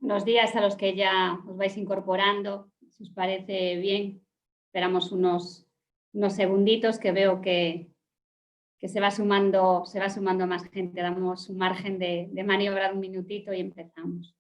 Buenos días a los que ya os vais incorporando, si os parece bien. Esperamos unos segunditos que veo que se va sumando más gente. Damos un margen de maniobra de un minutito y empezamos.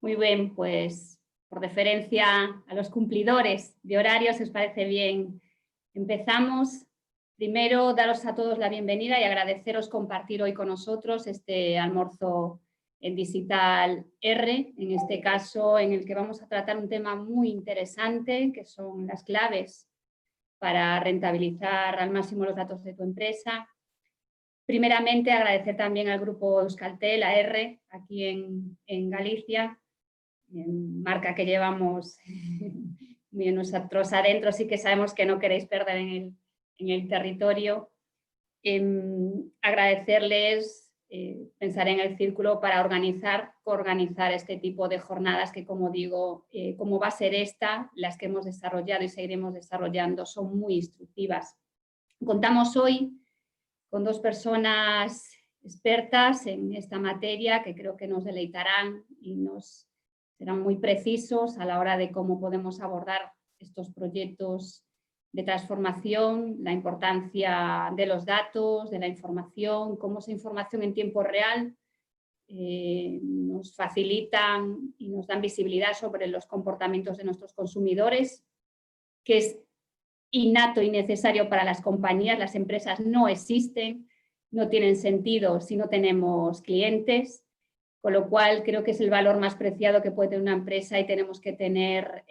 Muy bien, pues por deferencia a los cumplidores de horarios, si os parece bien, empezamos. Primero, daros a todos la bienvenida y agradeceros compartir hoy con nosotros este almuerzo en Digital R, en este caso en el que vamos a tratar un tema muy interesante, que son las claves para rentabilizar al máximo los datos de tu empresa. Primeramente, agradecer también al grupo Euskaltel, AR, aquí en Galicia, marca que llevamos muy nosotros adentro, sí que sabemos que no queréis perder en el territorio. Agradecerles, pensar en el círculo para coorganizar este tipo de jornadas que, como digo, como va a ser esta, las que hemos desarrollado y seguiremos desarrollando, son muy instructivas. Contamos hoy con dos personas expertas en esta materia que creo que nos deleitarán y nos serán muy precisos a la hora de cómo podemos abordar estos proyectos de transformación, la importancia de los datos, de la información, cómo esa información en tiempo real nos facilitan y nos dan visibilidad sobre los comportamientos de nuestros consumidores, que es innato y necesario para las compañías. Las empresas no existen, no tienen sentido si no tenemos clientes, con lo cual creo que es el valor más preciado que puede tener una empresa y tenemos que tener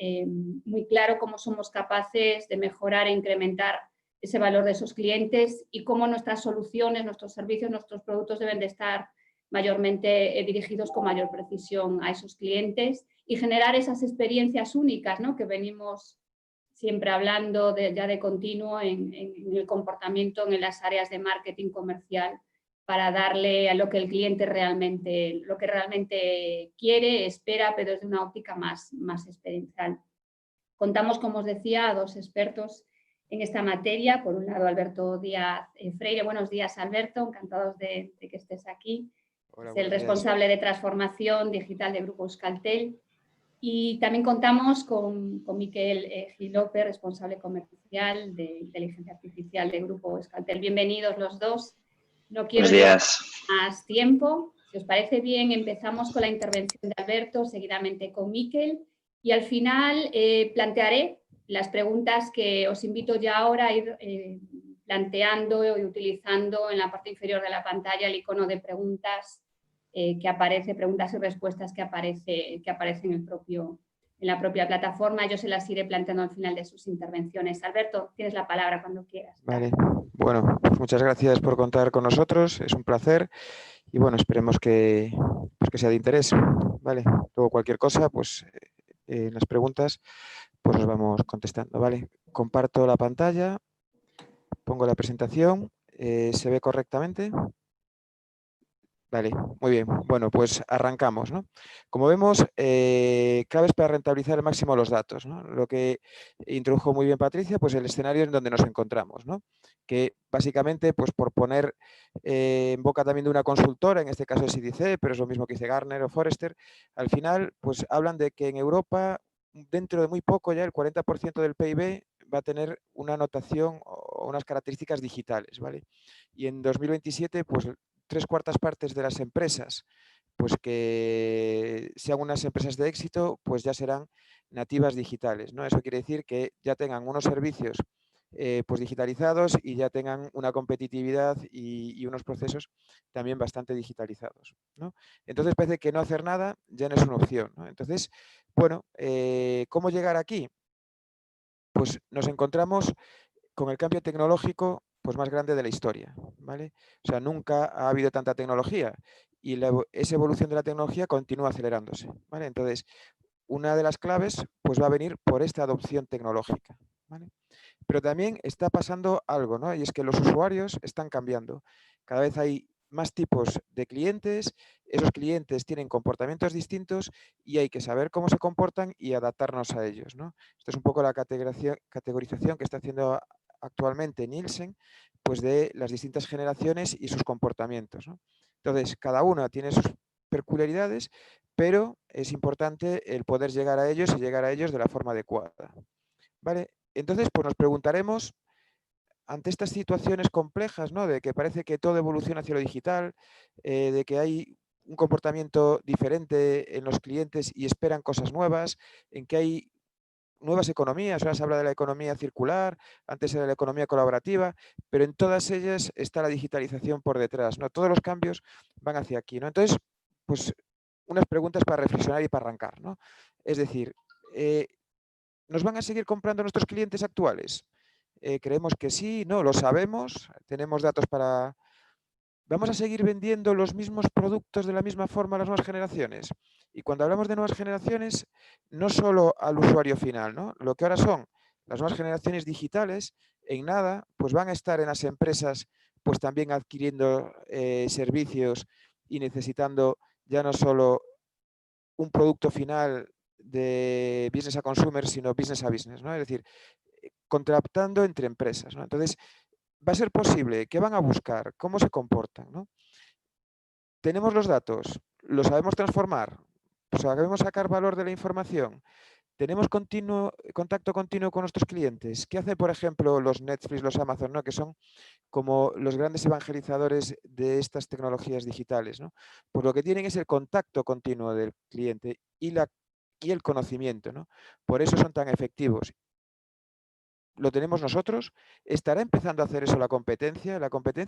muy claro cómo somos capaces de mejorar e incrementar ese valor de esos clientes y cómo nuestras soluciones, nuestros servicios, nuestros productos deben de estar mayormente dirigidos con mayor precisión a esos clientes y generar esas experiencias únicas, ¿no?, que venimos siempre hablando ya de continuo en el comportamiento en las áreas de marketing comercial, para darle a lo que el cliente realmente quiere, espera, pero desde una óptica más experiencial. Contamos, como os decía, a dos expertos en esta materia. Por un lado, Alberto Díaz Freire. Buenos días, Alberto, encantados de que estés aquí. Hola, es el responsable de transformación digital de Grupo Euskaltel. Y también contamos con Miquel Gil López, responsable comercial de inteligencia artificial de Grupo Euskaltel. Bienvenidos los dos. No quiero llevar más tiempo. Si os parece bien, empezamos con la intervención de Alberto, seguidamente con Miquel, y al final plantearé las preguntas que os invito ya ahora a ir planteando y utilizando en la parte inferior de la pantalla el icono de preguntas que aparece, preguntas y respuestas que aparece en la propia plataforma. Yo se las iré planteando al final de sus intervenciones. Alberto, tienes la palabra cuando quieras. Vale, bueno, pues muchas gracias por contar con nosotros, es un placer y bueno, esperemos que sea de interés. Vale, luego cualquier cosa, pues en las preguntas pues nos vamos contestando. Vale, comparto la pantalla, pongo la presentación, ¿se ve correctamente? Vale, muy bien. Bueno, pues arrancamos, ¿no? Como vemos, claves para rentabilizar al máximo los datos, ¿no? Lo que introdujo muy bien Patricia, pues el escenario en donde nos encontramos, ¿no? Que básicamente, pues por poner en boca también de una consultora, en este caso es IDC, pero es lo mismo que dice Gartner o Forrester, al final, pues hablan de que en Europa, dentro de muy poco ya, el 40% del PIB va a tener una anotación o unas características digitales, ¿vale? Y en 2027, pues 3/4 partes de las empresas, pues que sean unas empresas de éxito, pues ya serán nativas digitales, ¿no? Eso quiere decir que ya tengan unos servicios pues digitalizados y ya tengan una competitividad y unos procesos también bastante digitalizados, ¿no? Entonces parece que no hacer nada ya no es una opción, ¿no? Entonces, bueno, ¿cómo llegar aquí? Pues nos encontramos con el cambio tecnológico pues más grande de la historia, ¿vale? O sea, nunca ha habido tanta tecnología y esa evolución de la tecnología continúa acelerándose, ¿vale? Entonces, una de las claves pues va a venir por esta adopción tecnológica, ¿vale? Pero también está pasando algo, ¿no? Y es que los usuarios están cambiando. Cada vez hay más tipos de clientes, esos clientes tienen comportamientos distintos y hay que saber cómo se comportan y adaptarnos a ellos, ¿no? Esto es un poco la categorización que está haciendo actualmente Nielsen, pues de las distintas generaciones y sus comportamientos, ¿no? Entonces, cada una tiene sus peculiaridades, pero es importante el poder llegar a ellos y llegar a ellos de la forma adecuada, ¿vale? Entonces, pues nos preguntaremos, ante estas situaciones complejas, ¿no? De que parece que todo evoluciona hacia lo digital, de que hay un comportamiento diferente en los clientes y esperan cosas nuevas, en que hay nuevas economías, ahora se habla de la economía circular, antes era la economía colaborativa, pero en todas ellas está la digitalización por detrás, ¿no? Todos los cambios van hacia aquí, ¿no? Entonces, pues unas preguntas para reflexionar y para arrancar, ¿no? Es decir, ¿nos van a seguir comprando nuestros clientes actuales? Creemos que sí, no, lo sabemos, tenemos datos para... ¿Vamos a seguir vendiendo los mismos productos de la misma forma a las nuevas generaciones? Y cuando hablamos de nuevas generaciones, no solo al usuario final, ¿no? Lo que ahora son las nuevas generaciones digitales, en nada, pues van a estar en las empresas pues también adquiriendo servicios y necesitando ya no solo un producto final de business a consumer, sino business a business, ¿no? Es decir, contratando entre empresas, ¿no? Entonces, va a ser posible, ¿qué van a buscar? ¿Cómo se comportan? ¿No? Tenemos los datos, ¿los sabemos transformar? ¿Sabemos sacar valor de la información? ¿Tenemos contacto continuo con nuestros clientes? ¿Qué hacen, por ejemplo, los Netflix, los Amazon, ¿no? Que son como los grandes evangelizadores de estas tecnologías digitales, ¿no? Pues lo que tienen es el contacto continuo del cliente y el conocimiento, ¿no? Por eso son tan efectivos. Lo tenemos nosotros, estará empezando a hacer eso la competencia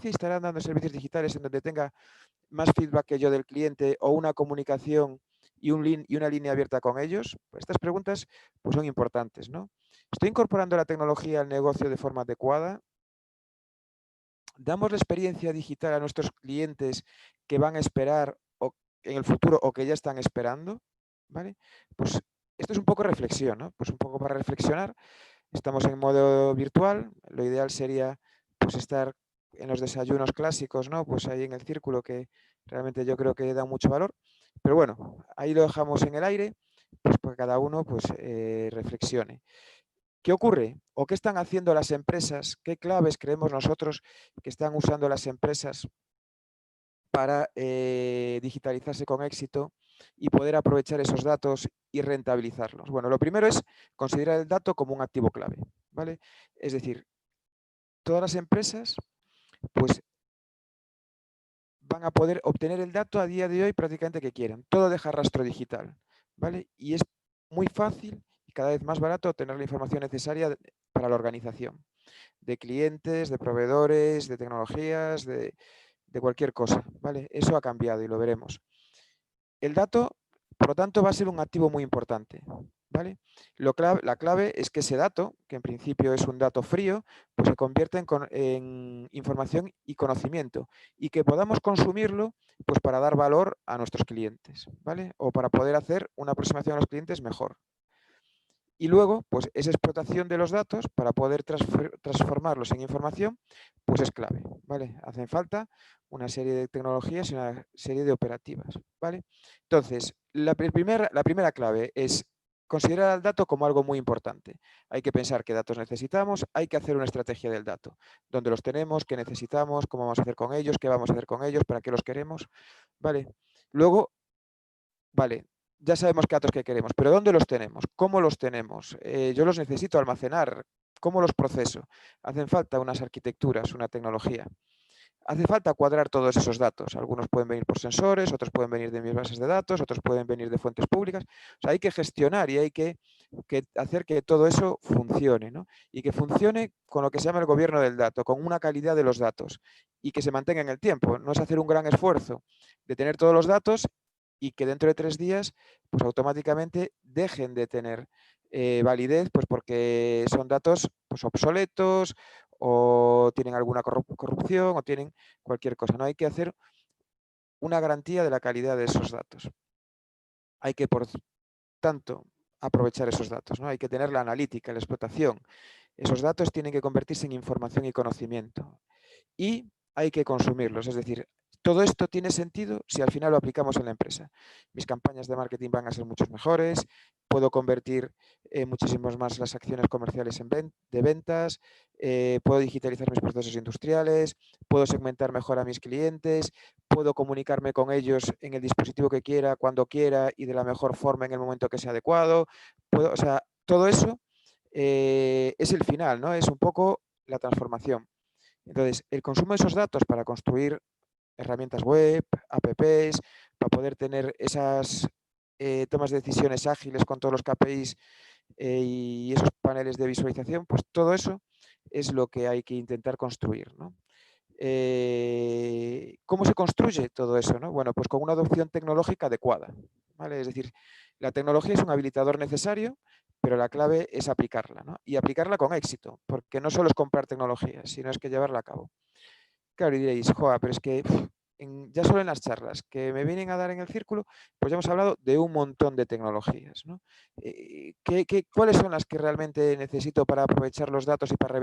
estará dando servicios digitales en donde tenga más feedback que yo del cliente o una comunicación y una línea abierta con ellos. Estas preguntas pues, son importantes, ¿no? ¿Estoy incorporando la tecnología al negocio de forma adecuada? ¿Damos la experiencia digital a nuestros clientes que van a esperar en el futuro o que ya están esperando? ¿Vale? Pues esto es un poco reflexión, ¿no? Pues un poco para reflexionar. Estamos en modo virtual, lo ideal sería pues estar en los desayunos clásicos, ¿no? Pues ahí en el círculo que realmente yo creo que da mucho valor. Pero bueno, ahí lo dejamos en el aire, pues para que cada uno pues reflexione. ¿Qué ocurre? ¿O qué están haciendo las empresas? ¿Qué claves creemos nosotros que están usando las empresas para digitalizarse con éxito y poder aprovechar esos datos y rentabilizarlos? Bueno, lo primero es considerar el dato como un activo clave, ¿vale? Es decir, todas las empresas pues van a poder obtener el dato a día de hoy prácticamente que quieran. Todo deja rastro digital, ¿vale? Y es muy fácil y cada vez más barato obtener la información necesaria para la organización de clientes, de proveedores, de tecnologías, de cualquier cosa, ¿vale? Eso ha cambiado y lo veremos. El dato, por lo tanto, va a ser un activo muy importante, ¿vale? La clave es que ese dato, que en principio es un dato frío, pues se convierte en información y conocimiento y que podamos consumirlo pues para dar valor a nuestros clientes, ¿vale? O para poder hacer una aproximación a los clientes mejor. Y luego, pues esa explotación de los datos para poder transformarlos en información, pues es clave, ¿vale? Hacen falta una serie de tecnologías y una serie de operativas, ¿vale? Entonces, la primera clave es considerar al dato como algo muy importante. Hay que pensar qué datos necesitamos, hay que hacer una estrategia del dato. ¿Dónde los tenemos? ¿Qué necesitamos? ¿Cómo vamos a hacer con ellos? ¿Qué vamos a hacer con ellos? ¿Para qué los queremos? ¿Vale? Luego, vale, ya sabemos qué datos que queremos, pero ¿dónde los tenemos? ¿Cómo los tenemos? Yo los necesito almacenar. ¿Cómo los proceso? Hacen falta unas arquitecturas, una tecnología. Hace falta cuadrar todos esos datos. Algunos pueden venir por sensores, otros pueden venir de mis bases de datos, otros pueden venir de fuentes públicas. O sea, hay que gestionar y hay que hacer que todo eso funcione, ¿no? Y que funcione con lo que se llama el gobierno del dato, con una calidad de los datos y que se mantenga en el tiempo. No es hacer un gran esfuerzo de tener todos los datos y que dentro de 3 días pues automáticamente dejen de tener validez, pues porque son datos pues, obsoletos o tienen alguna corrupción o tienen cualquier cosa, ¿no? Hay que hacer una garantía de la calidad de esos datos. Hay que, por tanto, aprovechar esos datos, ¿no? Hay que tener la analítica, la explotación. Esos datos tienen que convertirse en información y conocimiento. Y hay que consumirlos, es decir, todo esto tiene sentido si al final lo aplicamos en la empresa. Mis campañas de marketing van a ser mucho mejores, puedo convertir muchísimas más las acciones comerciales de ventas, puedo digitalizar mis procesos industriales, puedo segmentar mejor a mis clientes, puedo comunicarme con ellos en el dispositivo que quiera, cuando quiera y de la mejor forma en el momento que sea adecuado. O sea, todo eso es el final, ¿no? Es un poco la transformación. Entonces, el consumo de esos datos para construir herramientas web, apps, para poder tener esas tomas de decisiones ágiles con todos los KPIs y esos paneles de visualización, pues todo eso es lo que hay que intentar construir, ¿no? ¿Cómo se construye todo eso, no? Bueno, pues con una adopción tecnológica adecuada, ¿vale? Es decir, la tecnología es un habilitador necesario, pero la clave es aplicarla, ¿no? Y aplicarla con éxito, porque no solo es comprar tecnología, sino es que llevarla a cabo. Claro, y diréis, joa, pero es que ya solo en las charlas que me vienen a dar en el círculo, pues ya hemos hablado de un montón de tecnologías, ¿no? ¿Cuáles son las que realmente necesito para aprovechar los datos y para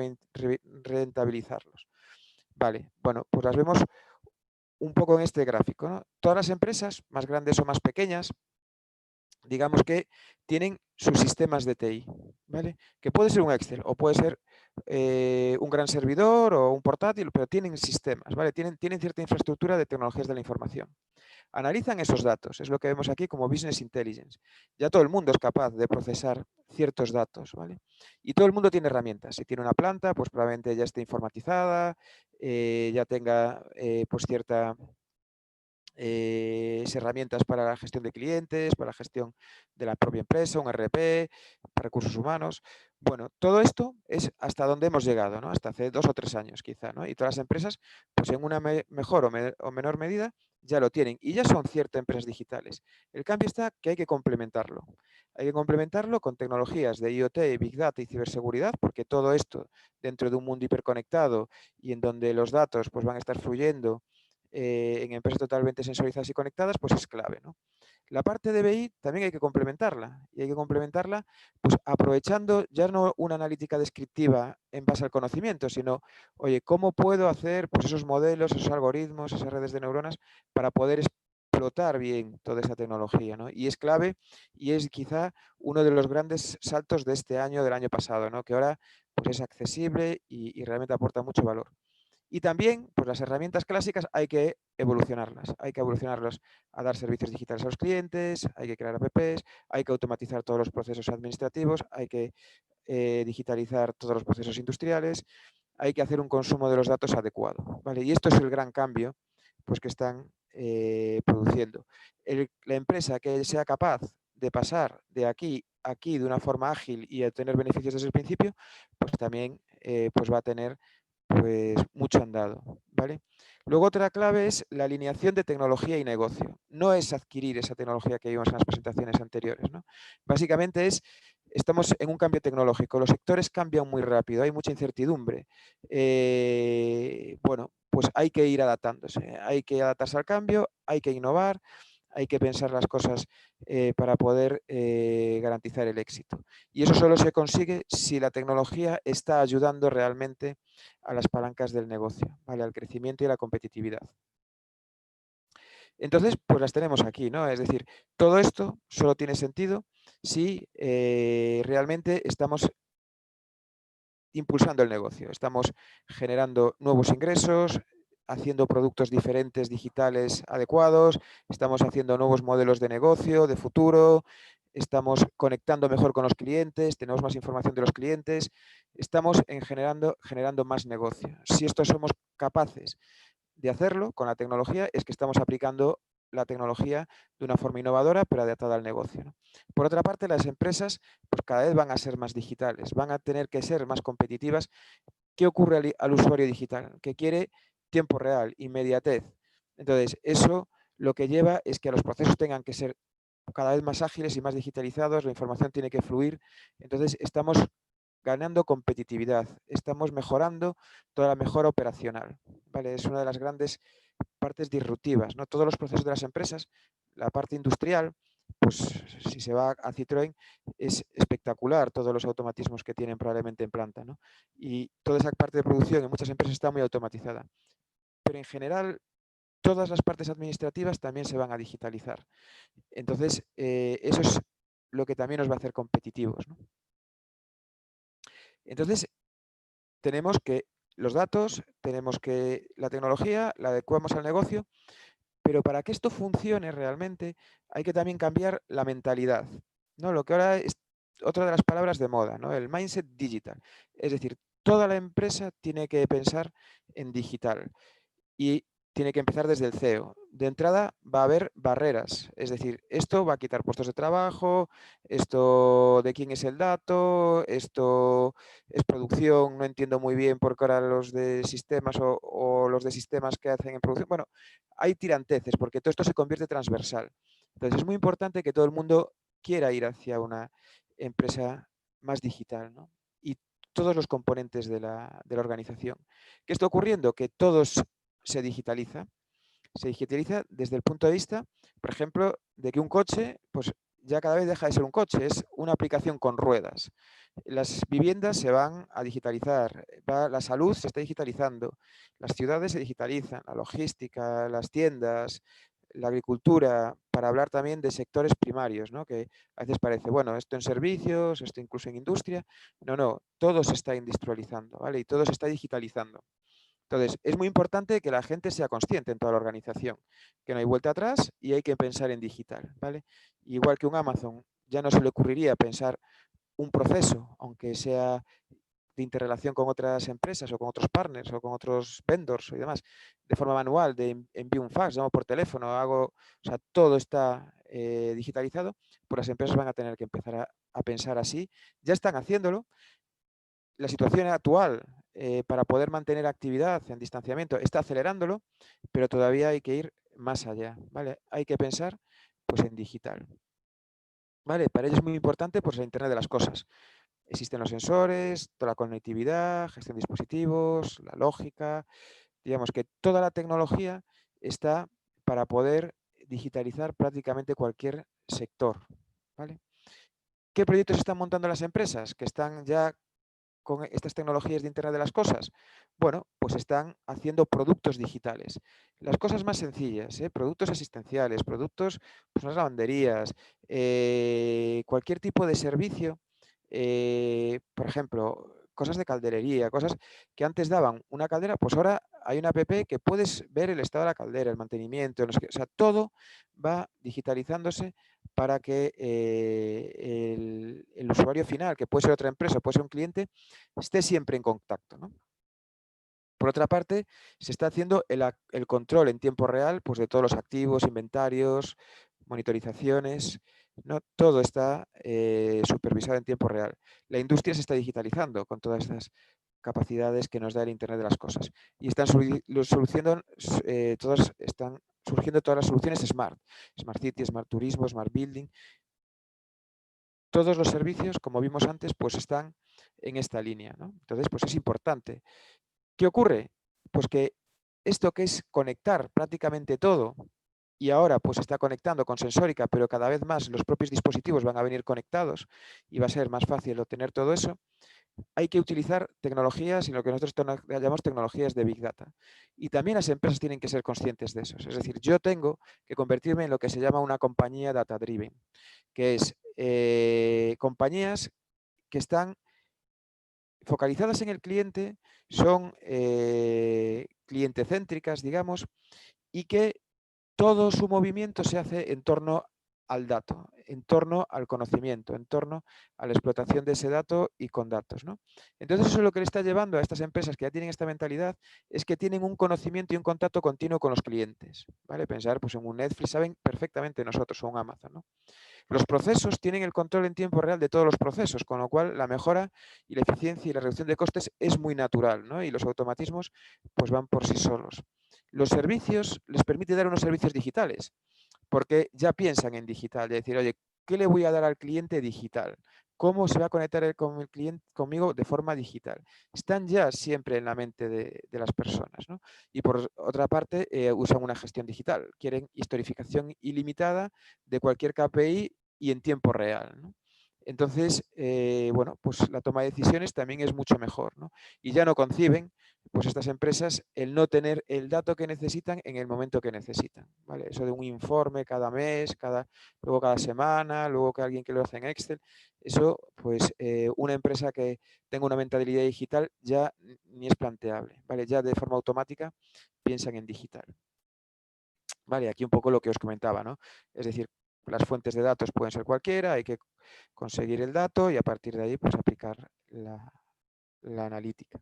rentabilizarlos? Vale, bueno, pues las vemos un poco en este gráfico, ¿no? Todas las empresas, más grandes o más pequeñas, digamos que tienen sus sistemas de TI, ¿vale? Que puede ser un Excel o puede ser un gran servidor o un portátil, pero tienen sistemas, ¿vale? Tienen cierta infraestructura de tecnologías de la información. Analizan esos datos, es lo que vemos aquí como Business Intelligence. Ya todo el mundo es capaz de procesar ciertos datos, ¿vale? Y todo el mundo tiene herramientas. Si tiene una planta, pues probablemente ya esté informatizada, ya tenga pues ciertas herramientas para la gestión de clientes, para la gestión de la propia empresa, un RP, para recursos humanos. Bueno, todo esto es hasta donde hemos llegado, ¿no? Hasta hace 2 o 3 años quizá, ¿no? Y todas las empresas, pues en una mejor o menor medida, ya lo tienen y ya son ciertas empresas digitales. El cambio está que hay que complementarlo. Hay que complementarlo con tecnologías de IoT, Big Data y ciberseguridad, porque todo esto dentro de un mundo hiperconectado y en donde los datos pues, van a estar fluyendo en empresas totalmente sensorizadas y conectadas, pues es clave, ¿no? La parte de BI también hay que complementarla y hay que complementarla pues aprovechando ya no una analítica descriptiva en base al conocimiento, sino, oye, ¿cómo puedo hacer pues, esos modelos, esos algoritmos, esas redes de neuronas para poder explotar bien toda esa tecnología, ¿no? Y es clave y es quizá uno de los grandes saltos de este año, del año pasado, ¿no? Que ahora pues, es accesible y realmente aporta mucho valor. Y también, pues las herramientas clásicas hay que evolucionarlas a dar servicios digitales a los clientes, hay que crear apps, hay que automatizar todos los procesos administrativos, hay que digitalizar todos los procesos industriales, hay que hacer un consumo de los datos adecuado, ¿vale? Y esto es el gran cambio pues, que están produciendo. La empresa que sea capaz de pasar de aquí a aquí de una forma ágil y obtener beneficios desde el principio, pues también pues va a tener pues mucho andado, ¿vale? Luego otra clave es la alineación de tecnología y negocio. No es adquirir esa tecnología que vimos en las presentaciones anteriores, ¿no? Básicamente estamos en un cambio tecnológico, los sectores cambian muy rápido, hay mucha incertidumbre. Bueno, pues hay que ir adaptándose, hay que adaptarse al cambio, hay que innovar, hay que pensar las cosas para poder garantizar el éxito. Y eso solo se consigue si la tecnología está ayudando realmente a las palancas del negocio, ¿vale? Al crecimiento y a la competitividad. Entonces, pues las tenemos aquí, ¿no? Es decir, todo esto solo tiene sentido si realmente estamos impulsando el negocio, estamos generando nuevos ingresos, haciendo productos diferentes, digitales, adecuados, estamos haciendo nuevos modelos de negocio, de futuro, estamos conectando mejor con los clientes, tenemos más información de los clientes, estamos generando más negocio. Si esto somos capaces de hacerlo con la tecnología, es que estamos aplicando la tecnología de una forma innovadora, pero adaptada al negocio, ¿no? Por otra parte, las empresas pues, cada vez van a ser más digitales, van a tener que ser más competitivas. ¿Qué ocurre al usuario digital? Que quiere tiempo real, inmediatez. Entonces, eso lo que lleva es que los procesos tengan que ser cada vez más ágiles y más digitalizados, la información tiene que fluir. Entonces, estamos ganando competitividad, estamos mejorando toda la mejora operacional, ¿vale? Es una de las grandes partes disruptivas, ¿no? Todos los procesos de las empresas, la parte industrial, pues si se va a Citroën, es espectacular todos los automatismos que tienen probablemente en planta, ¿no? Y toda esa parte de producción en muchas empresas está muy automatizada. Pero en general, todas las partes administrativas también se van a digitalizar. Entonces, eso es lo que también nos va a hacer competitivos, ¿no? Entonces, tenemos que los datos, tenemos que la tecnología, la adecuamos al negocio, pero para que esto funcione realmente hay que también cambiar la mentalidad, ¿no? Lo que ahora es otra de las palabras de moda, ¿no? El mindset digital. Es decir, toda la empresa tiene que pensar en digital y tiene que empezar desde el CEO. De entrada va a haber barreras, es decir, esto va a quitar puestos de trabajo, esto de quién es el dato, esto es producción, no entiendo muy bien por qué ahora los de sistemas o los de sistemas que hacen en producción. Bueno, hay tiranteces porque todo esto se convierte transversal. Entonces es muy importante que todo el mundo quiera ir hacia una empresa más digital, ¿no? Y todos los componentes de la organización. ¿Qué está ocurriendo? Que todos se digitaliza desde el punto de vista, por ejemplo, de que un coche, pues ya cada vez deja de ser un coche, es una aplicación con ruedas. Las viviendas se van a digitalizar, la salud se está digitalizando, las ciudades se digitalizan, la logística, las tiendas, la agricultura, para hablar también de sectores primarios, ¿no? Que a veces parece, bueno, esto en servicios, esto incluso en industria. No, todo se está industrializando, ¿vale? Y todo se está digitalizando. Entonces, es muy importante que la gente sea consciente en toda la organización, que no hay vuelta atrás y hay que pensar en digital, ¿vale? Igual que un Amazon, ya no se le ocurriría pensar un proceso, aunque sea de interrelación con otras empresas o con otros partners o con otros vendors y demás, de forma manual, de envío un fax, llamo por teléfono, o sea, todo está digitalizado, pues las empresas van a tener que empezar a pensar así. Ya están haciéndolo. La situación actual para poder mantener actividad en distanciamiento está acelerándolo, pero todavía hay que ir más allá, ¿vale? Hay que pensar pues en digital, ¿vale? Para ello es muy importante pues la Internet de las cosas. Existen los sensores, toda la conectividad, gestión de dispositivos, la lógica, digamos que toda la tecnología está para poder digitalizar prácticamente cualquier sector, ¿vale? ¿Qué proyectos están montando las empresas que están ya con estas tecnologías de Internet de las cosas? Bueno, pues están haciendo productos digitales. Las cosas más sencillas, productos asistenciales, productos, pues unas lavanderías, cualquier tipo de servicio, por ejemplo, cosas de calderería, cosas que antes daban una caldera, pues ahora hay una app que puedes ver el estado de la caldera, el mantenimiento, no sé qué, o sea, todo va digitalizándose para que el usuario final, que puede ser otra empresa, puede ser un cliente, esté siempre en contacto, ¿no? Por otra parte, se está haciendo el control en tiempo real pues, de todos los activos, inventarios, monitorizaciones, ¿no? Todo está supervisado en tiempo real. La industria se está digitalizando con todas estas capacidades que nos da el Internet de las cosas. Y están están surgiendo todas las soluciones Smart. Smart City, Smart Turismo, Smart Building. Todos los servicios, como vimos antes, pues están en esta línea, ¿no? Entonces, pues es importante. ¿Qué ocurre? Pues que esto que es conectar prácticamente todo, y ahora pues está conectando con sensórica, pero cada vez más los propios dispositivos van a venir conectados y va a ser más fácil obtener todo eso, hay que utilizar tecnologías y lo que nosotros llamamos tecnologías de Big Data. Y también las empresas tienen que ser conscientes de eso. Es decir, yo tengo que convertirme en lo que se llama una compañía data-driven, que es compañías que están focalizadas en el cliente, son cliente céntricas, digamos, y que todo su movimiento se hace en torno al dato, en torno al conocimiento, en torno a la explotación de ese dato y con datos, ¿no? Entonces eso es lo que le está llevando a estas empresas que ya tienen esta mentalidad, es que tienen un conocimiento y un contacto continuo con los clientes, ¿vale? Pensar pues, en un Netflix, saben perfectamente nosotros, o un Amazon, ¿no? Los procesos tienen el control en tiempo real de todos los procesos, con lo cual la mejora y la eficiencia y la reducción de costes es muy natural, ¿no? Y los automatismos pues van por sí solos. Los servicios les permite dar unos servicios digitales, porque ya piensan en digital, de decir, oye, ¿qué le voy a dar al cliente digital? cómo se va a conectar con el cliente conmigo de forma digital. Están ya siempre en la mente de las personas, ¿no? Y por otra parte, usan una gestión digital. Quieren historificación ilimitada de cualquier KPI y en tiempo real, ¿no? Entonces, bueno, pues la toma de decisiones también es mucho mejor, ¿no? Y ya no conciben, pues estas empresas, el no tener el dato que necesitan en el momento que necesitan, ¿vale? Eso de un informe cada mes, luego cada semana, luego que alguien que lo hace en Excel, eso, pues una empresa que tenga una mentalidad digital ya ni es planteable, ¿vale? Ya de forma automática piensan en digital. Vale, aquí un poco lo que os comentaba, ¿no? Es decir, las fuentes de datos pueden ser cualquiera, hay que conseguir el dato y a partir de ahí pues aplicar la analítica.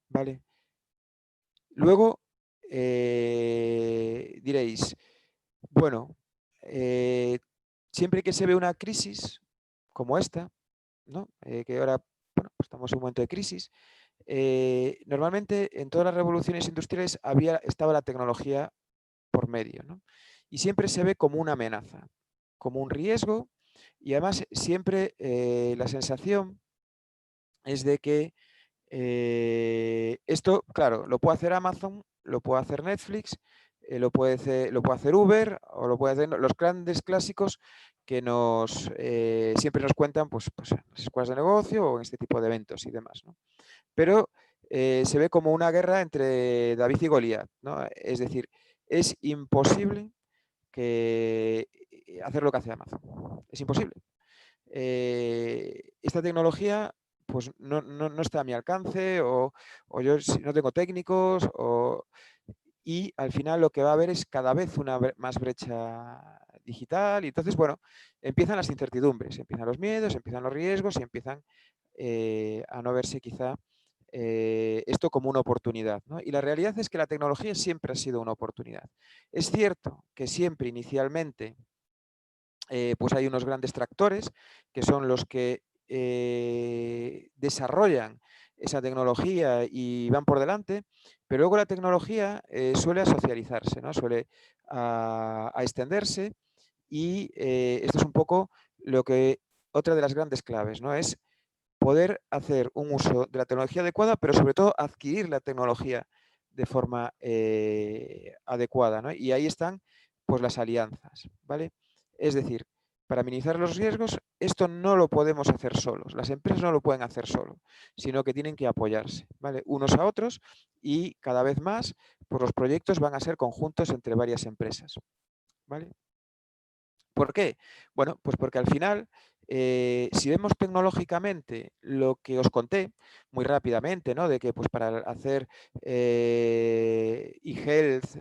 Vale. Luego diréis, bueno, siempre que se ve una crisis como esta, ¿no? Que ahora bueno, pues estamos en un momento de crisis, normalmente en todas las revoluciones industriales estaba la tecnología por medio, ¿no? Y siempre se ve como una amenaza, como un riesgo, y además siempre la sensación es de que esto, claro, lo puede hacer Amazon, lo puede hacer Netflix, lo puede hacer Uber o lo puede hacer los grandes clásicos que siempre nos cuentan pues, en las escuelas de negocio o en este tipo de eventos y demás, ¿no? Pero se ve como una guerra entre David y Goliat, ¿no? Es decir, es imposible hacer lo que hace Amazon. Es imposible. Esta tecnología pues no está a mi alcance o yo no tengo técnicos y al final lo que va a haber es cada vez una más brecha digital y entonces, bueno, empiezan las incertidumbres, empiezan los miedos, empiezan los riesgos y empiezan a no verse quizá esto como una oportunidad, ¿no? Y la realidad es que la tecnología siempre ha sido una oportunidad. Es cierto que siempre inicialmente pues hay unos grandes tractores que son los que desarrollan esa tecnología y van por delante, pero luego la tecnología suele socializarse, ¿no? Suele a extenderse y esto es un poco otra de las grandes claves, ¿no? Es poder hacer un uso de la tecnología adecuada, pero sobre todo adquirir la tecnología de forma adecuada, ¿no? Y ahí están pues las alianzas, ¿vale? Es decir, para minimizar los riesgos, esto no lo podemos hacer solos, las empresas no lo pueden hacer solo, sino que tienen que apoyarse, ¿vale? Unos a otros y cada vez más pues los proyectos van a ser conjuntos entre varias empresas, ¿vale? ¿Por qué? Bueno, pues porque al final, si vemos tecnológicamente lo que os conté muy rápidamente, ¿no? De que pues para hacer e-health,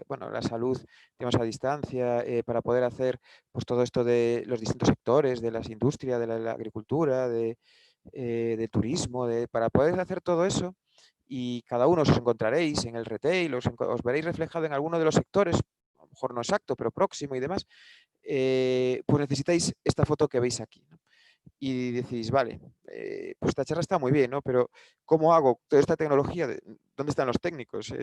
bueno, la salud, digamos, a distancia, para poder hacer pues todo esto de los distintos sectores, de las industrias, de la agricultura, de turismo, para poder hacer todo eso, y cada uno os encontraréis en el retail, os veréis reflejado en alguno de los sectores, a lo mejor no exacto, pero próximo y demás, pues necesitáis esta foto que veis aquí, ¿no? Y decís, vale, pues esta charla está muy bien, ¿no? Pero ¿cómo hago toda esta tecnología? ¿Dónde están los técnicos?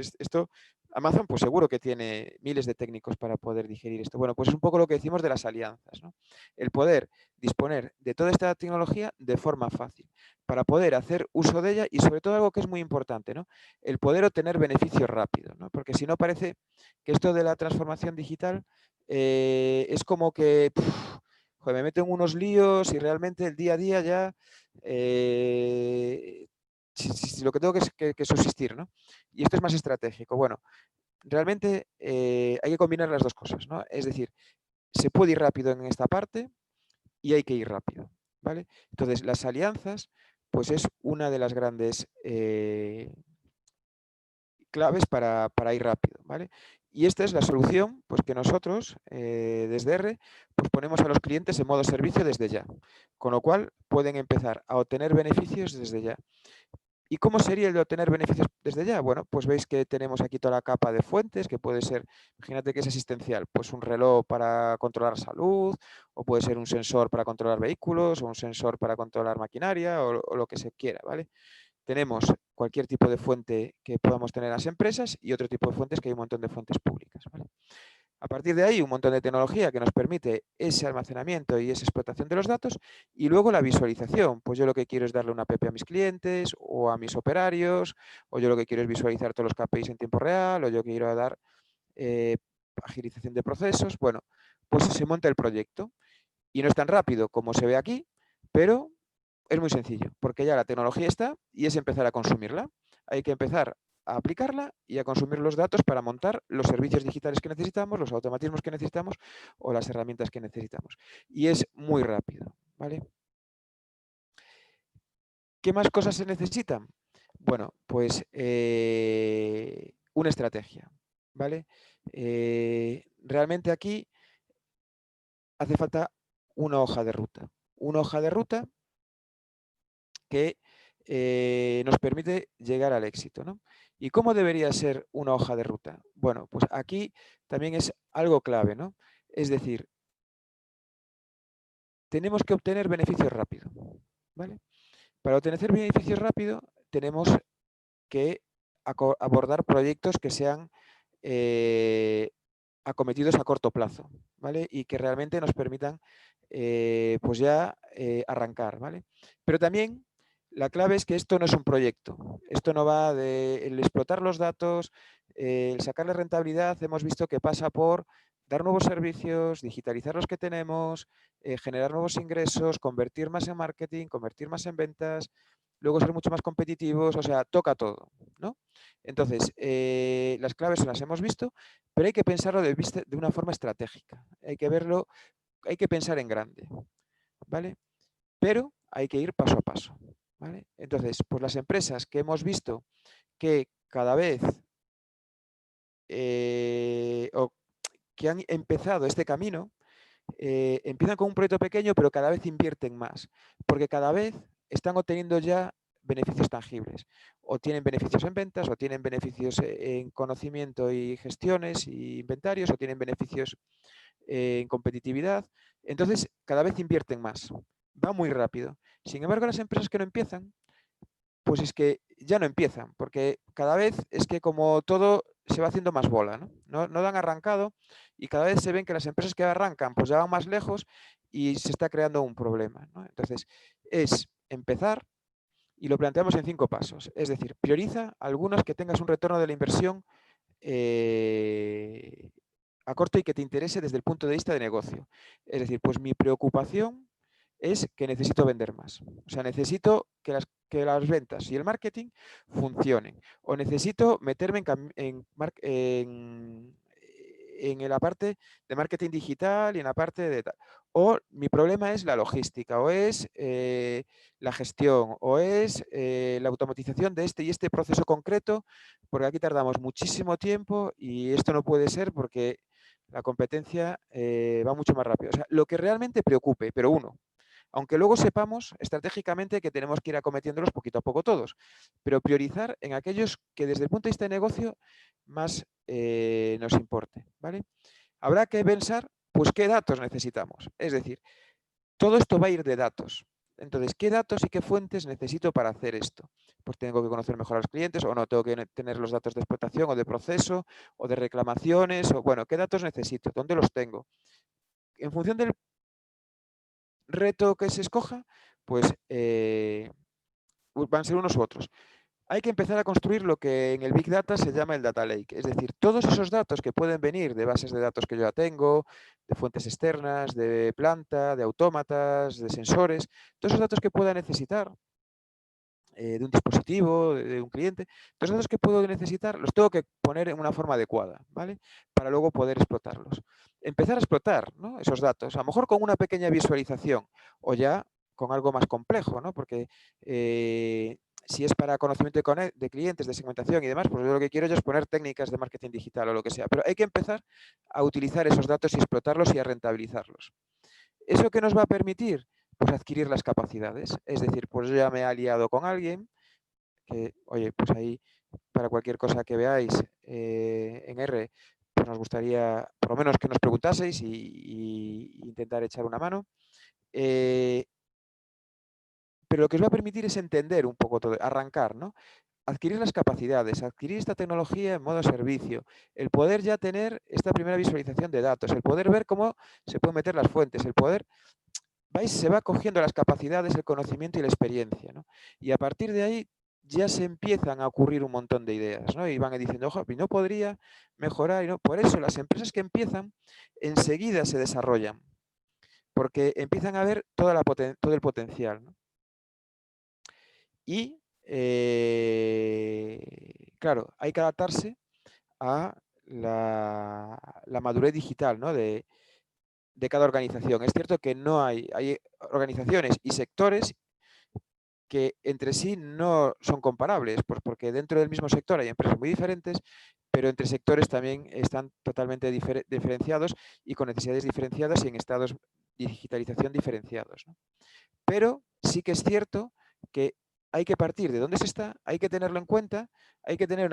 Amazon pues seguro que tiene miles de técnicos para poder digerir esto. Bueno, pues es un poco lo que decimos de las alianzas, ¿no? El poder disponer de toda esta tecnología de forma fácil, para poder hacer uso de ella y sobre todo algo que es muy importante, ¿no? El poder obtener beneficios rápidos, ¿no? Porque si no parece que esto de la transformación digital es como que joder, me meto en unos líos y realmente el día a día ya si lo que tengo que subsistir, ¿no? Y esto es más estratégico. Bueno, realmente hay que combinar las dos cosas, ¿no? Es decir, se puede ir rápido en esta parte y hay que ir rápido, ¿vale? Entonces, las alianzas, pues es una de las grandes claves para ir rápido, ¿vale? Y esta es la solución pues, que nosotros, desde R, pues ponemos a los clientes en modo servicio desde ya, con lo cual pueden empezar a obtener beneficios desde ya. ¿Y cómo sería el de obtener beneficios desde ya? Bueno, pues veis que tenemos aquí toda la capa de fuentes, que puede ser, imagínate que es asistencial, pues un reloj para controlar salud, o puede ser un sensor para controlar vehículos, o un sensor para controlar maquinaria, o lo que se quiera, ¿vale? Tenemos cualquier tipo de fuente que podamos tener en las empresas y otro tipo de fuentes que hay un montón de fuentes públicas, ¿vale? A partir de ahí, un montón de tecnología que nos permite ese almacenamiento y esa explotación de los datos, y luego la visualización. Pues yo lo que quiero es darle una app a mis clientes o a mis operarios, o yo lo que quiero es visualizar todos los KPIs en tiempo real, o yo quiero dar agilización de procesos. Bueno, pues se monta el proyecto y no es tan rápido como se ve aquí, pero es muy sencillo, porque ya la tecnología está y es empezar a consumirla. Hay que empezar a aplicarla y a consumir los datos para montar los servicios digitales que necesitamos, los automatismos que necesitamos o las herramientas que necesitamos. Y es muy rápido, ¿vale? ¿Qué más cosas se necesitan? Bueno, pues una estrategia, ¿vale? Realmente aquí hace falta una hoja de ruta. Una hoja de ruta que nos permite llegar al éxito, ¿no? ¿Y cómo debería ser una hoja de ruta? Bueno, pues aquí también es algo clave, ¿no? Es decir, tenemos que obtener beneficios rápido, ¿vale? Para obtener beneficios rápido tenemos que abordar proyectos que sean acometidos a corto plazo, ¿vale? Y que realmente nos permitan pues ya arrancar, ¿vale? Pero también la clave es que esto no es un proyecto, esto no va de el explotar los datos, el sacarle rentabilidad, hemos visto que pasa por dar nuevos servicios, digitalizar los que tenemos, generar nuevos ingresos, convertir más en marketing, convertir más en ventas, luego ser mucho más competitivos, o sea, toca todo, ¿no? Entonces, las claves las hemos visto, pero hay que pensarlo de una forma estratégica, hay que verlo, hay que pensar en grande, ¿vale? Pero hay que ir paso a paso, ¿vale? Entonces, pues las empresas que hemos visto que cada vez o que han empezado este camino, empiezan con un proyecto pequeño, pero cada vez invierten más, porque cada vez están obteniendo ya beneficios tangibles. O tienen beneficios en ventas, o tienen beneficios en conocimiento y gestiones y inventarios, o tienen beneficios en competitividad. Entonces, cada vez invierten más. Va muy rápido. Sin embargo, las empresas que no empiezan, pues es que ya no empiezan, porque cada vez es que como todo se va haciendo más bola, ¿no? No dan arrancado y cada vez se ven que las empresas que arrancan pues ya van más lejos y se está creando un problema, ¿no? Entonces, es empezar y lo planteamos en 5 pasos. Es decir, prioriza algunos que tengas un retorno de la inversión a corto y que te interese desde el punto de vista de negocio. Es decir, pues mi preocupación es que necesito vender más. O sea, necesito que las ventas y el marketing funcionen. O necesito meterme en la parte de marketing digital y en la parte de tal. O mi problema es la logística, o es la gestión, o es la automatización de este y este proceso concreto, porque aquí tardamos muchísimo tiempo y esto no puede ser porque la competencia va mucho más rápido. O sea, lo que realmente preocupe, pero uno, aunque luego sepamos estratégicamente que tenemos que ir acometiéndolos poquito a poco todos, pero priorizar en aquellos que desde el punto de vista de negocio más nos importe, ¿vale? Habrá que pensar, pues, qué datos necesitamos. Es decir, todo esto va a ir de datos. Entonces, ¿qué datos y qué fuentes necesito para hacer esto? Pues tengo que conocer mejor a los clientes o no, tengo que tener los datos de explotación o de proceso o de reclamaciones o, bueno, ¿qué datos necesito? ¿Dónde los tengo? En función del reto que se escoja, pues van a ser unos u otros. Hay que empezar a construir lo que en el Big Data se llama el Data Lake, es decir, todos esos datos que pueden venir de bases de datos que yo ya tengo, de fuentes externas, de planta, de autómatas, de sensores, todos esos datos que pueda necesitar de un dispositivo, de un cliente, todos esos datos que puedo necesitar los tengo que poner en una forma adecuada, ¿vale? Para luego poder explotarlos. Empezar a explotar, ¿no?, esos datos, a lo mejor con una pequeña visualización o ya con algo más complejo, ¿no? Porque si es para conocimiento de clientes, de segmentación y demás, pues yo lo que quiero es poner técnicas de marketing digital o lo que sea. Pero hay que empezar a utilizar esos datos y explotarlos y a rentabilizarlos. ¿Eso qué nos va a permitir? Pues adquirir las capacidades. Es decir, pues yo ya me he aliado con alguien que, oye, pues ahí para cualquier cosa que veáis en R, pues nos gustaría por lo menos que nos preguntaseis y intentar echar una mano. Pero lo que os va a permitir es entender un poco todo, arrancar, ¿no? adquirir las capacidades, adquirir esta tecnología en modo servicio, el poder ya tener esta primera visualización de datos, el poder ver cómo se pueden meter las fuentes, el poder, se va cogiendo las capacidades, el conocimiento y la experiencia, ¿no? Y a partir de ahí ya se empiezan a ocurrir un montón de ideas, ¿no? Y van diciendo, ojo, no podría mejorar, y no. Por eso las empresas que empiezan enseguida se desarrollan, porque empiezan a ver todo el potencial, ¿no? Y, claro, hay que adaptarse a la madurez digital, ¿no? de cada organización. Es cierto que no hay organizaciones y sectores que entre sí no son comparables, pues porque dentro del mismo sector hay empresas muy diferentes, pero entre sectores también están totalmente diferenciados y con necesidades diferenciadas y en estados de digitalización diferenciados, ¿no? Pero sí que es cierto que hay que partir de dónde se está, hay que tenerlo en cuenta, hay que tener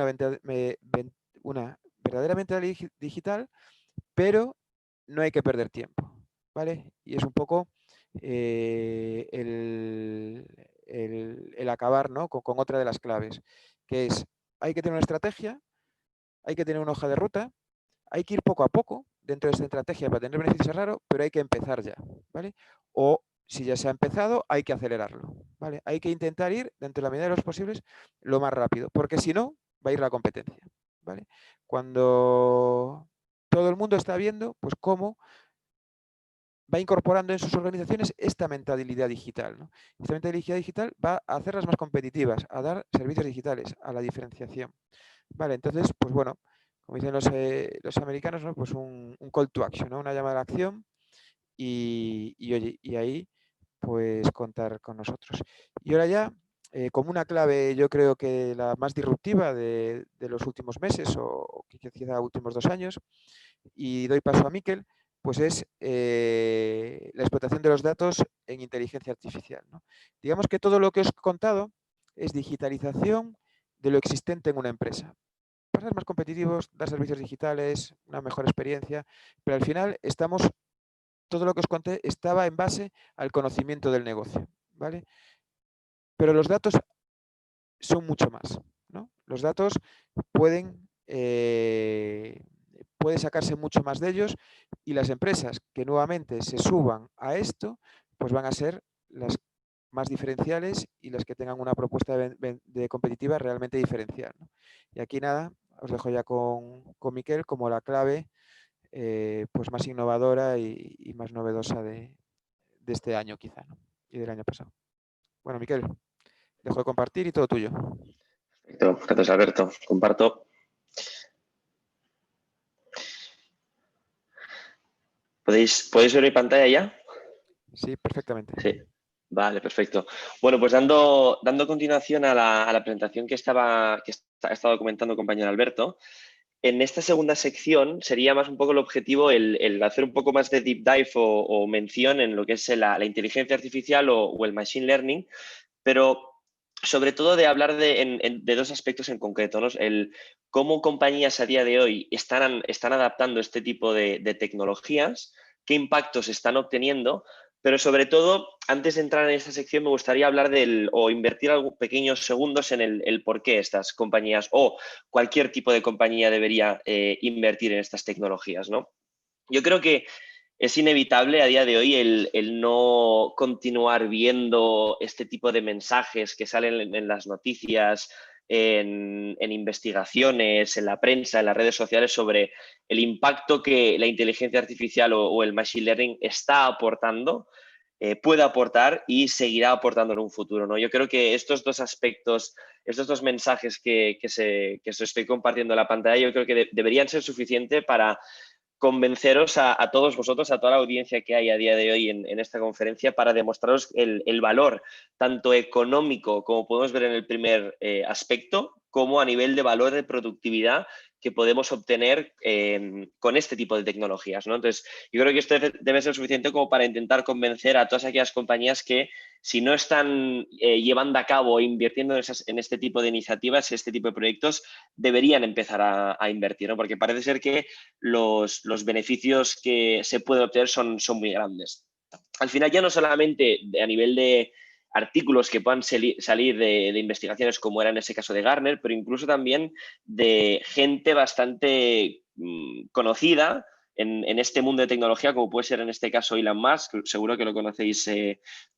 una verdadera mentalidad digital, pero no hay que perder tiempo, ¿vale? Y es un poco el acabar, ¿no? con otra de las claves, que es, hay que tener una estrategia, hay que tener una hoja de ruta, hay que ir poco a poco dentro de esta estrategia para tener beneficios raros, pero hay que empezar ya, ¿vale? O si ya se ha empezado, hay que acelerarlo, ¿vale? Hay que intentar ir, dentro de la medida de los posibles, lo más rápido, porque si no, va a ir la competencia, ¿vale? Cuando todo el mundo está viendo, pues cómo va incorporando en sus organizaciones esta mentalidad digital, ¿no? Esta mentalidad digital va a hacerlas más competitivas, a dar servicios digitales, a la diferenciación. Vale, entonces, pues bueno, como dicen los americanos, ¿no? Pues un call to action, ¿no? Una llamada a la acción oye, y ahí pues contar con nosotros. Y ahora ya, como una clave, yo creo que la más disruptiva de los últimos meses o quizá últimos 2 años, y doy paso a Miquel, pues es la explotación de los datos en inteligencia artificial, ¿no? Digamos que todo lo que os he contado es digitalización de lo existente en una empresa. Para ser más competitivos, dar servicios digitales, una mejor experiencia, pero al final todo lo que os conté estaba en base al conocimiento del negocio, ¿vale? Pero los datos son mucho más, ¿no? Los datos puede sacarse mucho más de ellos y las empresas que nuevamente se suban a esto, pues van a ser las más diferenciales y las que tengan una propuesta de competitiva realmente diferencial, ¿no? Y aquí nada, os dejo ya con Miquel como la clave pues más innovadora y más novedosa de este año quizá, ¿no? Y del año pasado. Bueno, Miquel, dejo de compartir y todo tuyo. Perfecto, gracias Alberto. Comparto. ¿Podéis ver mi pantalla ya? Sí, perfectamente. Sí. Vale, perfecto. Bueno, pues dando continuación a la presentación que ha estado comentando el compañero Alberto, en esta segunda sección sería más un poco el objetivo el hacer un poco más de deep dive o mención en lo que es la inteligencia artificial o el machine learning, pero sobre todo de hablar de dos aspectos en concreto, ¿no? El cómo compañías a día de hoy están adaptando este tipo de tecnologías, qué impactos están obteniendo, pero sobre todo, antes de entrar en esta sección, me gustaría hablar o invertir algunos pequeños segundos en el por qué estas compañías o cualquier tipo de compañía debería invertir en estas tecnologías, ¿no? Yo creo que es inevitable a día de hoy el no continuar viendo este tipo de mensajes que salen en las noticias, en investigaciones, en la prensa, en las redes sociales sobre el impacto que la inteligencia artificial o el machine learning está aportando, puede aportar y seguirá aportando en un futuro, ¿no? Yo creo que estos dos aspectos, estos dos mensajes que os estoy compartiendo en la pantalla, yo creo que deberían ser suficientes para convenceros a todos vosotros, a toda la audiencia que hay a día de hoy en esta conferencia, para demostraros el valor tanto económico, como podemos ver en el primer aspecto, como a nivel de valor de productividad que podemos obtener con este tipo de tecnologías, ¿no? Entonces, yo creo que esto debe ser suficiente como para intentar convencer a todas aquellas compañías que, si no están llevando a cabo o invirtiendo en este tipo de iniciativas, este tipo de proyectos, deberían empezar a invertir, ¿no? Porque parece ser que los beneficios que se pueden obtener son muy grandes. Al final, ya no solamente a nivel de artículos que puedan salir de investigaciones como era en ese caso de Gartner, pero incluso también de gente bastante conocida en este mundo de tecnología, como puede ser en este caso Elon Musk. Seguro que lo conocéis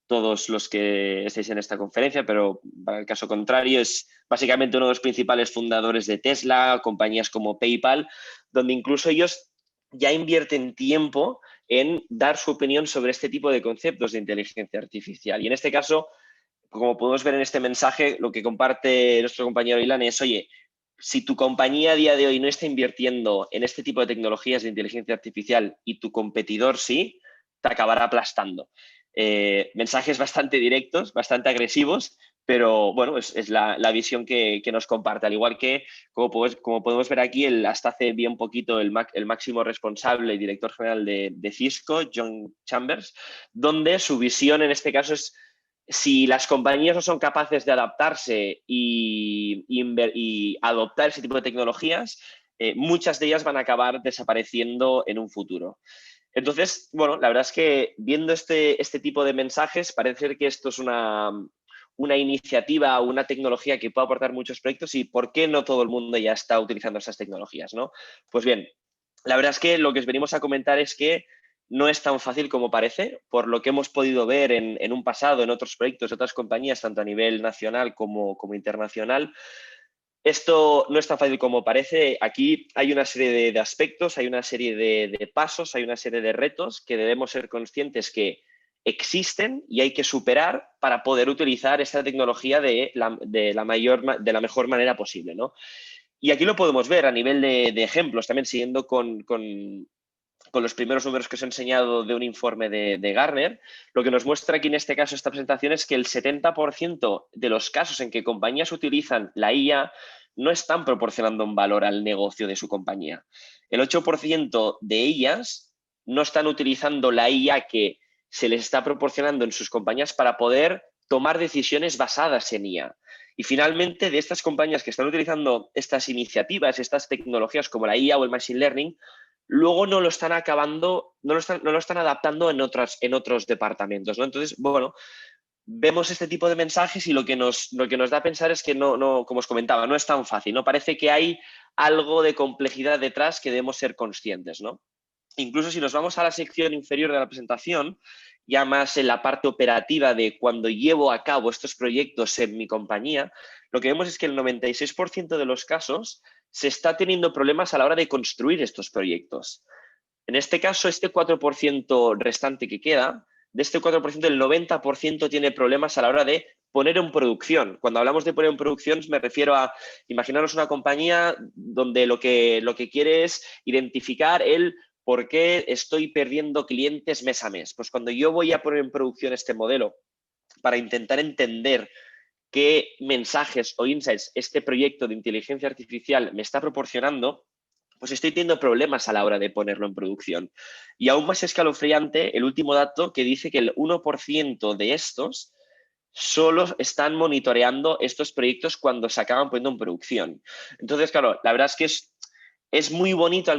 todos los que estáis en esta conferencia, pero para el caso contrario es básicamente uno de los principales fundadores de Tesla, compañías como PayPal, donde incluso ellos ya invierten tiempo en dar su opinión sobre este tipo de conceptos de inteligencia artificial. Y en este caso, como podemos ver en este mensaje, lo que comparte nuestro compañero Ilan es, oye, si tu compañía a día de hoy no está invirtiendo en este tipo de tecnologías de inteligencia artificial y tu competidor sí, te acabará aplastando. Mensajes bastante directos, bastante agresivos, pero bueno, es la visión que nos comparte. Al igual que, como podemos ver aquí, hasta hace bien poquito el máximo responsable y director general de Cisco, John Chambers, donde su visión en este caso es: si las compañías no son capaces de adaptarse y adoptar ese tipo de tecnologías, muchas de ellas van a acabar desapareciendo en un futuro. Entonces, bueno, la verdad es que viendo este tipo de mensajes, parece ser que esto es una iniciativa, una tecnología que puede aportar muchos proyectos, y ¿por qué no todo el mundo ya está utilizando esas tecnologías, ¿no? Pues bien, la verdad es que lo que os venimos a comentar es que no es tan fácil como parece, por lo que hemos podido ver en un pasado, en otros proyectos de otras compañías, tanto a nivel nacional como internacional. Esto no es tan fácil como parece. Aquí hay una serie de aspectos, hay una serie de pasos, hay una serie de retos que debemos ser conscientes que existen y hay que superar para poder utilizar esta tecnología de la mejor manera posible, ¿no? Y aquí lo podemos ver a nivel de ejemplos, también siguiendo con los primeros números que os he enseñado de un informe de Gartner. Lo que nos muestra aquí en este caso esta presentación es que el 70% de los casos en que compañías utilizan la IA no están proporcionando un valor al negocio de su compañía. El 8% de ellas no están utilizando la IA que se les está proporcionando en sus compañías para poder tomar decisiones basadas en IA. Y finalmente, de estas compañías que están utilizando estas iniciativas, estas tecnologías como la IA o el Machine Learning, luego no lo están adaptando en otros departamentos, ¿no? Entonces, bueno, vemos este tipo de mensajes y lo que nos da a pensar es que no, como os comentaba, no es tan fácil, ¿no? Parece que hay algo de complejidad detrás que debemos ser conscientes, ¿no? Incluso si nos vamos a la sección inferior de la presentación, ya más en la parte operativa de cuando llevo a cabo estos proyectos en mi compañía, lo que vemos es que el 96% de los casos se está teniendo problemas a la hora de construir estos proyectos. En este caso, este 4% restante que queda, de este 4%, el 90% tiene problemas a la hora de poner en producción. Cuando hablamos de poner en producción, me refiero a, imaginaros una compañía donde lo que quiere es identificar el por qué estoy perdiendo clientes mes a mes. Pues cuando yo voy a poner en producción este modelo para intentar entender qué mensajes o insights este proyecto de inteligencia artificial me está proporcionando, pues estoy teniendo problemas a la hora de ponerlo en producción. Y aún más escalofriante, el último dato que dice que el 1% de estos solo están monitoreando estos proyectos cuando se acaban poniendo en producción. Entonces, claro, la verdad es que es muy bonito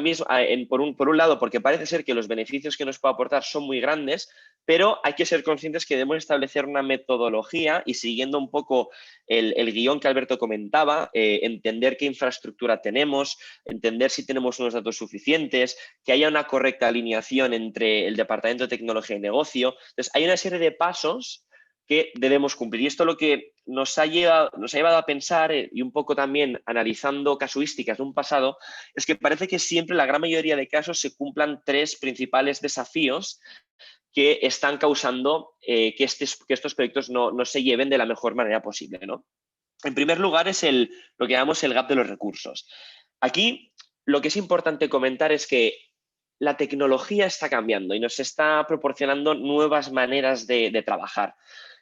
por un lado, porque parece ser que los beneficios que nos puede aportar son muy grandes, pero hay que ser conscientes que debemos establecer una metodología y, siguiendo un poco el guión que Alberto comentaba, entender qué infraestructura tenemos, entender si tenemos unos datos suficientes, que haya una correcta alineación entre el departamento de tecnología y negocio. Entonces, hay una serie de pasos que debemos cumplir. Y esto lo que nos ha llevado a pensar, y un poco también analizando casuísticas de un pasado, es que parece que siempre, en la gran mayoría de casos, se cumplan tres principales desafíos que están causando que estos proyectos no se lleven de la mejor manera posible, ¿no? En primer lugar es lo que llamamos el gap de los recursos. Aquí lo que es importante comentar es que la tecnología está cambiando y nos está proporcionando nuevas maneras de trabajar.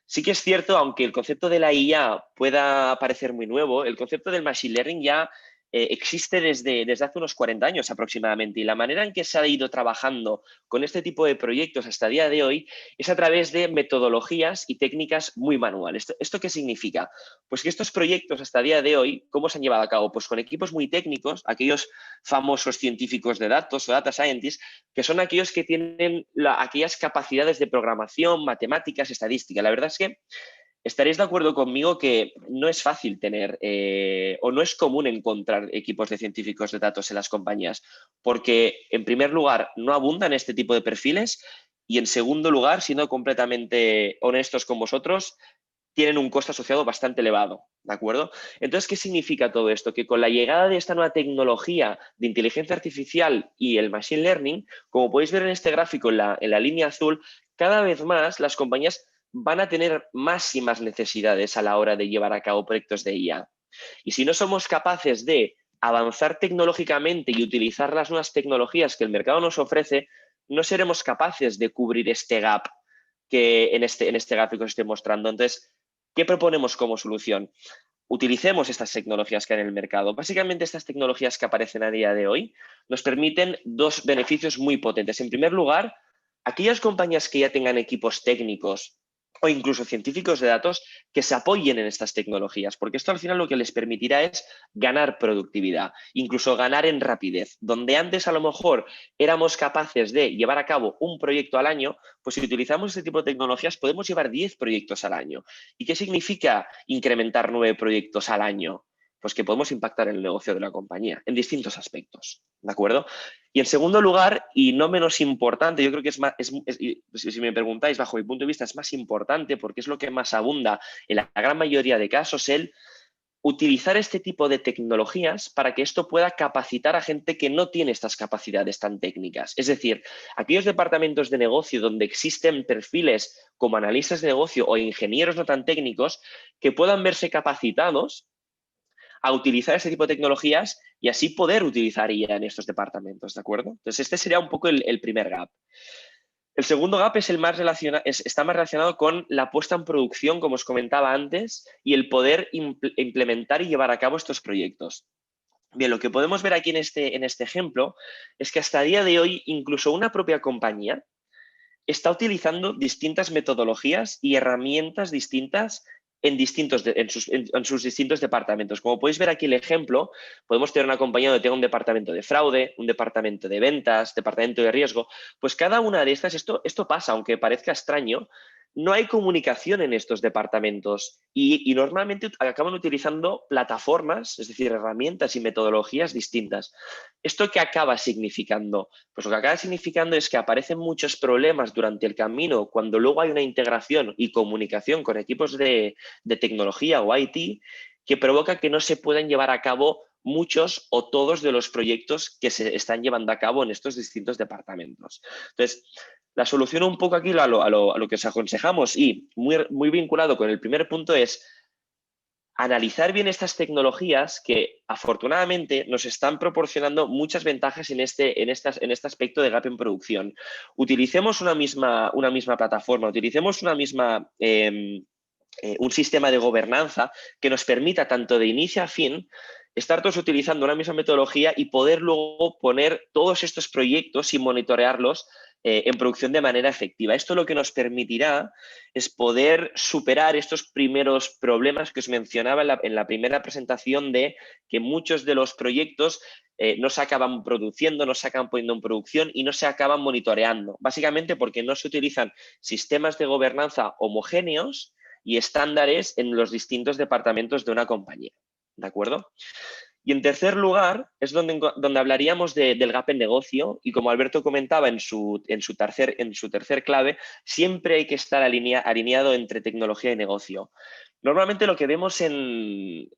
Sí que es cierto, aunque el concepto de la IA pueda parecer muy nuevo, el concepto del Machine Learning ya existe desde hace unos 40 años aproximadamente, y la manera en que se ha ido trabajando con este tipo de proyectos hasta el día de hoy es a través de metodologías y técnicas muy manuales. ¿Esto qué significa? Pues que estos proyectos hasta el día de hoy, ¿cómo se han llevado a cabo? Pues con equipos muy técnicos, aquellos famosos científicos de datos o data scientists, que son aquellos que tienen aquellas capacidades de programación, matemáticas, estadística. La verdad es que estaréis de acuerdo conmigo que no es fácil tener o no es común encontrar equipos de científicos de datos en las compañías, porque en primer lugar no abundan este tipo de perfiles y en segundo lugar, siendo completamente honestos con vosotros, tienen un coste asociado bastante elevado, ¿de acuerdo? Entonces, ¿qué significa todo esto? Que con la llegada de esta nueva tecnología de inteligencia artificial y el machine learning, como podéis ver en este gráfico en la línea azul, cada vez más las compañías van a tener más y más necesidades a la hora de llevar a cabo proyectos de IA. Y si no somos capaces de avanzar tecnológicamente y utilizar las nuevas tecnologías que el mercado nos ofrece, no seremos capaces de cubrir este gap que en este gráfico os estoy mostrando. Entonces, ¿qué proponemos como solución? Utilicemos estas tecnologías que hay en el mercado. Básicamente, estas tecnologías que aparecen a día de hoy nos permiten dos beneficios muy potentes. En primer lugar, aquellas compañías que ya tengan equipos técnicos o incluso científicos de datos que se apoyen en estas tecnologías, porque esto al final lo que les permitirá es ganar productividad, incluso ganar en rapidez. Donde antes a lo mejor éramos capaces de llevar a cabo un proyecto al año, pues si utilizamos este tipo de tecnologías podemos llevar 10 proyectos al año. ¿Y qué significa incrementar 9 proyectos al año? Pues que podemos impactar en el negocio de la compañía en distintos aspectos, ¿de acuerdo? Y en segundo lugar, y no menos importante, yo creo que si me preguntáis, bajo mi punto de vista, es más importante porque es lo que más abunda en la gran mayoría de casos, el utilizar este tipo de tecnologías para que esto pueda capacitar a gente que no tiene estas capacidades tan técnicas. Es decir, aquellos departamentos de negocio donde existen perfiles como analistas de negocio o ingenieros no tan técnicos que puedan verse capacitados a utilizar este tipo de tecnologías y así poder utilizar IA en estos departamentos, ¿de acuerdo? Entonces, este sería un poco el primer gap. El segundo gap es está más relacionado con la puesta en producción, como os comentaba antes, y el poder implementar y llevar a cabo estos proyectos. Bien, lo que podemos ver aquí en este ejemplo es que hasta el día de hoy incluso una propia compañía está utilizando distintas metodologías y herramientas distintas en sus distintos departamentos. Como podéis ver aquí el ejemplo, podemos tener una compañía donde tenga un departamento de fraude, un departamento de ventas, departamento de riesgo. Pues cada una de estas, esto pasa, aunque parezca extraño, no hay comunicación en estos departamentos y normalmente acaban utilizando plataformas, es decir, herramientas y metodologías distintas. ¿Esto qué acaba significando? Pues lo que acaba significando es que aparecen muchos problemas durante el camino cuando luego hay una integración y comunicación con equipos de tecnología o IT que provoca que no se puedan llevar a cabo muchos o todos de los proyectos que se están llevando a cabo en estos distintos departamentos. Entonces, la solución un poco aquí a lo que os aconsejamos y muy vinculado con el primer punto es analizar bien estas tecnologías que afortunadamente nos están proporcionando muchas ventajas en este aspecto de gap en producción. Utilicemos una misma plataforma, utilicemos un sistema de gobernanza que nos permita tanto de inicio a fin estar todos utilizando una misma metodología y poder luego poner todos estos proyectos y monitorearlos en producción de manera efectiva. Esto lo que nos permitirá es poder superar estos primeros problemas que os mencionaba en la primera presentación de que muchos de los proyectos no se acaban produciendo, no se acaban poniendo en producción y no se acaban monitoreando. Básicamente porque no se utilizan sistemas de gobernanza homogéneos y estándares en los distintos departamentos de una compañía. ¿De acuerdo? Y en tercer lugar es donde hablaríamos del gap en negocio y como Alberto comentaba en su tercer clave, siempre hay que estar alineado entre tecnología y negocio. Normalmente lo que vemos en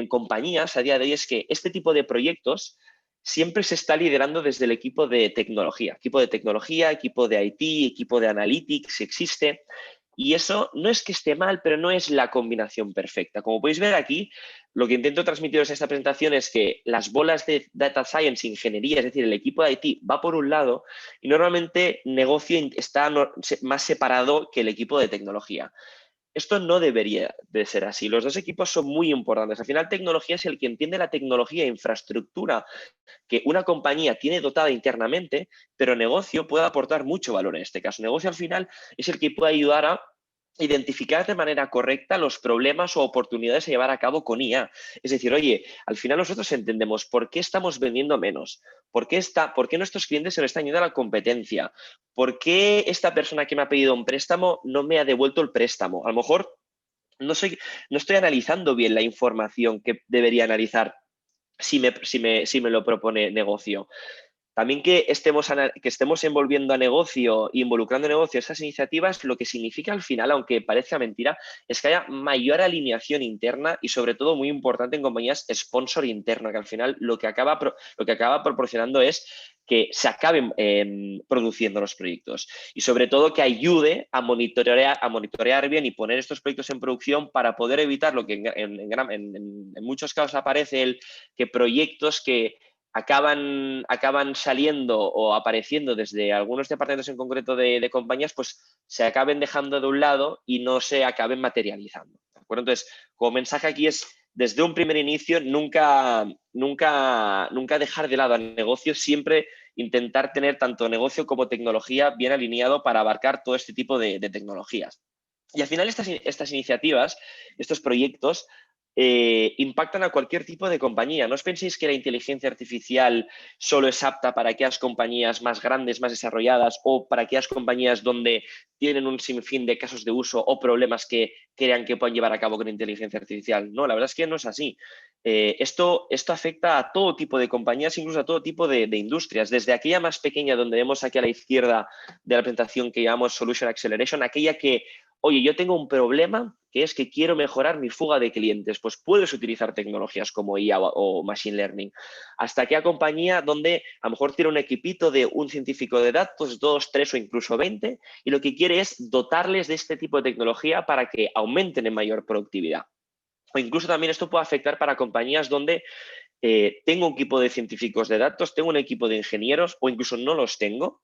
compañías a día de hoy es que este tipo de proyectos siempre se está liderando desde el equipo de tecnología, equipo de IT, equipo de analytics, existe. Y eso no es que esté mal, pero no es la combinación perfecta. Como podéis ver aquí, lo que intento transmitiros en esta presentación es que las bolas de Data Science, ingeniería, es decir, el equipo de IT va por un lado y normalmente negocio está más separado que el equipo de tecnología. Esto no debería de ser así. Los dos equipos son muy importantes. Al final, tecnología es el que entiende la tecnología e infraestructura que una compañía tiene dotada internamente, pero negocio puede aportar mucho valor en este caso. Negocio al final es el que puede ayudar a identificar de manera correcta los problemas o oportunidades a llevar a cabo con IA. Es decir, oye, al final nosotros entendemos por qué estamos vendiendo menos, por qué nuestros clientes se lo están yendo a la competencia, por qué esta persona que me ha pedido un préstamo no me ha devuelto el préstamo. A lo mejor no estoy analizando bien la información que debería analizar si me lo propone negocio. También que estemos envolviendo a negocio, involucrando a negocio estas iniciativas, lo que significa al final, aunque parezca mentira, es que haya mayor alineación interna y sobre todo, muy importante, en compañías, sponsor interna, que al final lo que acaba proporcionando es que se acaben produciendo los proyectos y sobre todo que ayude a monitorear bien y poner estos proyectos en producción para poder evitar lo que en muchos casos aparece que proyectos que acaban saliendo o apareciendo desde algunos departamentos en concreto de compañías, pues se acaben dejando de un lado y no se acaben materializando. ¿De acuerdo? Entonces, como mensaje aquí es, desde un primer inicio, nunca dejar de lado al negocio, siempre intentar tener tanto negocio como tecnología bien alineado para abarcar todo este tipo de tecnologías. Y al final estas iniciativas, estos proyectos, impactan a cualquier tipo de compañía. No os penséis que la inteligencia artificial solo es apta para aquellas compañías más grandes, más desarrolladas o para aquellas compañías donde tienen un sinfín de casos de uso o problemas que crean que puedan llevar a cabo con inteligencia artificial. No, la verdad es que no es así. Esto afecta a todo tipo de compañías, incluso a todo tipo de industrias, desde aquella más pequeña donde vemos aquí a la izquierda de la presentación que llamamos Solution Acceleration, aquella que, oye, yo tengo un problema que es que quiero mejorar mi fuga de clientes, pues puedes utilizar tecnologías como IA o Machine Learning. Hasta aquella compañía donde a lo mejor tiene un equipito de un científico de datos, 2, 3 o incluso 20, y lo que quiere es dotarles de este tipo de tecnología para que aumenten en mayor productividad. O incluso también esto puede afectar para compañías donde tengo un equipo de científicos de datos, tengo un equipo de ingenieros o incluso no los tengo,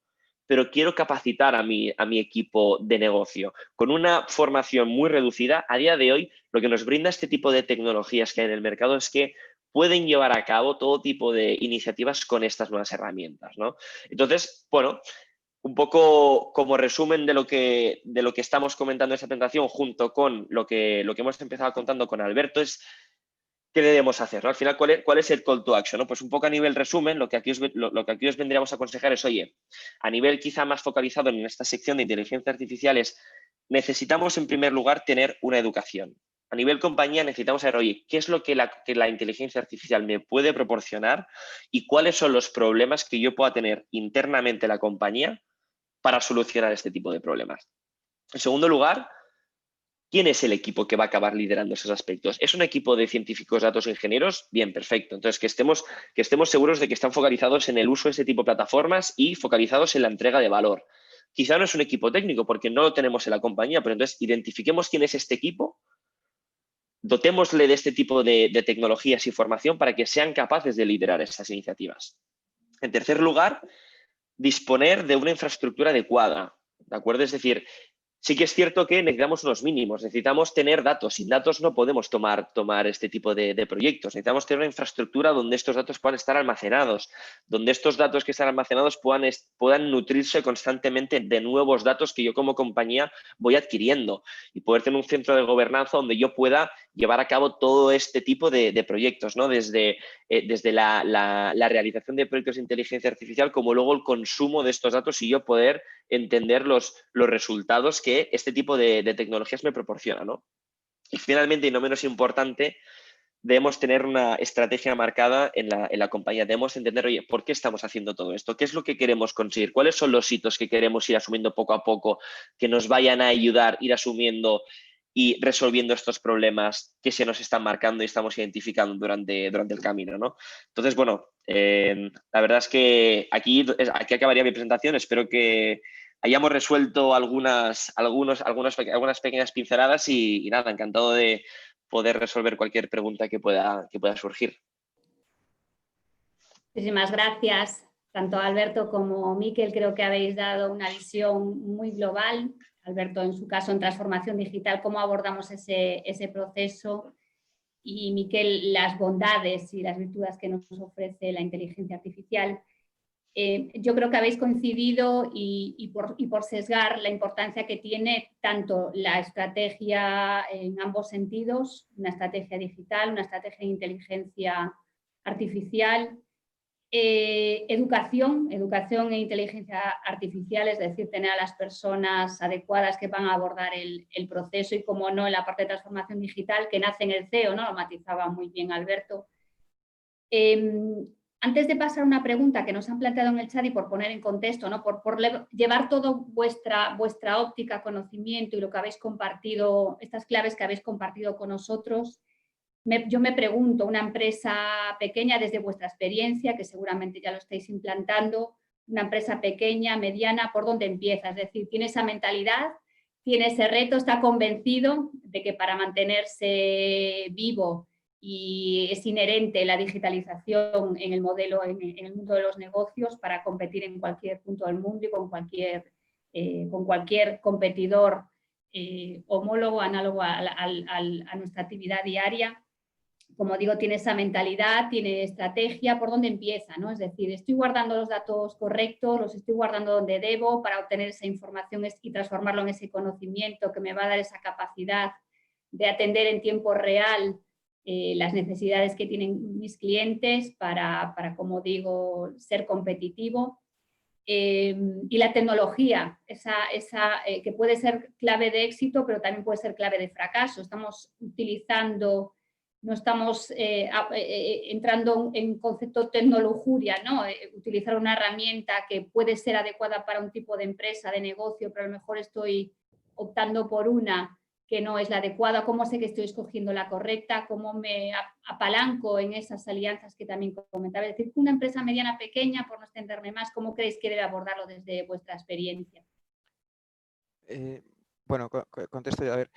pero quiero capacitar a mi equipo de negocio. Con una formación muy reducida, a día de hoy, lo que nos brinda este tipo de tecnologías que hay en el mercado es que pueden llevar a cabo todo tipo de iniciativas con estas nuevas herramientas, ¿no? Entonces, bueno, un poco como resumen de lo que estamos comentando en esta presentación, junto con lo que hemos empezado contando con Alberto, es ¿qué debemos hacer? ¿No? Al final, ¿cuál es el call to action? ¿No? Pues un poco a nivel resumen, lo que aquí os vendríamos a aconsejar es, oye, a nivel quizá más focalizado en esta sección de inteligencia artificial es, necesitamos en primer lugar tener una educación. A nivel compañía necesitamos saber, oye, ¿qué es lo que la inteligencia artificial me puede proporcionar y cuáles son los problemas que yo pueda tener internamente en la compañía para solucionar este tipo de problemas? En segundo lugar, ¿quién es el equipo que va a acabar liderando esos aspectos? ¿Es un equipo de científicos, datos, ingenieros? Bien, perfecto. Entonces, que estemos seguros de que están focalizados en el uso de este tipo de plataformas y focalizados en la entrega de valor. Quizá no es un equipo técnico porque no lo tenemos en la compañía, pero entonces identifiquemos quién es este equipo, dotémosle de este tipo de tecnologías y formación para que sean capaces de liderar estas iniciativas. En tercer lugar, disponer de una infraestructura adecuada, ¿de acuerdo? Es decir, sí que es cierto que necesitamos unos mínimos, necesitamos tener datos. Sin datos no podemos tomar este tipo de proyectos. Necesitamos tener una infraestructura donde estos datos puedan estar almacenados, donde estos datos que están almacenados puedan nutrirse constantemente de nuevos datos que yo como compañía voy adquiriendo y poder tener un centro de gobernanza donde yo pueda llevar a cabo todo este tipo de proyectos, ¿no? Desde la realización de proyectos de inteligencia artificial como luego el consumo de estos datos y yo poder entender los resultados que este tipo de tecnologías me proporcionan, ¿no? Y finalmente, y no menos importante, debemos tener una estrategia marcada en la compañía. Debemos entender, oye, ¿por qué estamos haciendo todo esto? ¿Qué es lo que queremos conseguir? ¿Cuáles son los hitos que queremos ir asumiendo poco a poco, que nos vayan a ayudar a ir asumiendo y resolviendo estos problemas que se nos están marcando y estamos identificando durante el camino, ¿no? Entonces, bueno, la verdad es que aquí acabaría mi presentación. Espero que hayamos resuelto algunas pequeñas pinceladas y nada, encantado de poder resolver cualquier pregunta que pueda surgir. Muchísimas gracias, tanto Alberto como Miquel. Creo que habéis dado una visión muy global. Alberto, en su caso, en transformación digital, cómo abordamos ese proceso, y Miquel, las bondades y las virtudes que nos ofrece la inteligencia artificial. Yo creo que habéis coincidido y por sesgar la importancia que tiene tanto la estrategia en ambos sentidos, una estrategia digital, una estrategia de inteligencia artificial, Educación e inteligencia artificial, es decir, tener a las personas adecuadas que van a abordar el proceso y, como no, en la parte de transformación digital que nace en el CEO, ¿no? Lo matizaba muy bien Alberto. Antes de pasar a una pregunta que nos han planteado en el chat y por poner en contexto, ¿no? por llevar todo vuestra óptica, conocimiento y lo que habéis compartido, estas claves que habéis compartido con nosotros, yo me pregunto, una empresa pequeña, desde vuestra experiencia, que seguramente ya lo estáis implantando, una empresa pequeña, mediana, ¿por dónde empieza? Es decir, ¿tiene esa mentalidad? ¿Tiene ese reto? ¿Está convencido de que para mantenerse vivo y es inherente la digitalización en el modelo, en el mundo de los negocios, para competir en cualquier punto del mundo y con cualquier competidor homólogo, análogo a nuestra actividad diaria? Como digo, tiene esa mentalidad, tiene estrategia, ¿por dónde empieza? ¿No? Es decir, estoy guardando los datos correctos, los estoy guardando donde debo para obtener esa información y transformarlo en ese conocimiento que me va a dar esa capacidad de atender en tiempo real las necesidades que tienen mis clientes para, como digo, ser competitivo. Y la tecnología, que puede ser clave de éxito, pero también puede ser clave de fracaso. Estamos utilizando, no estamos entrando en concepto tecnolojuria, ¿no? Utilizar una herramienta que puede ser adecuada para un tipo de empresa, de negocio, pero a lo mejor estoy optando por una que no es la adecuada. ¿Cómo sé que estoy escogiendo la correcta? ¿Cómo me apalanco en esas alianzas que también comentaba? Es decir, una empresa mediana, pequeña, por no extenderme más, ¿cómo creéis que debe abordarlo desde vuestra experiencia? Bueno, contesto yo. A ver,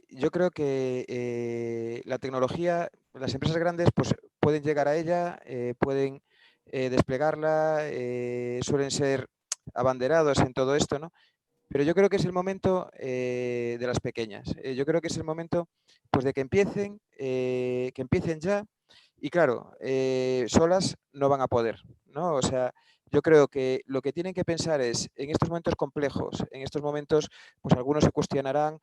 yo creo que la tecnología, las empresas grandes pues pueden llegar a ella, pueden desplegarla, suelen ser abanderados en todo esto, ¿no? Pero yo creo que es el momento de las pequeñas. Yo creo que es el momento pues, de que empiecen ya. Y claro, solas no van a poder, ¿no? O sea, yo creo que lo que tienen que pensar es, en estos momentos complejos, en estos momentos, pues algunos se cuestionarán,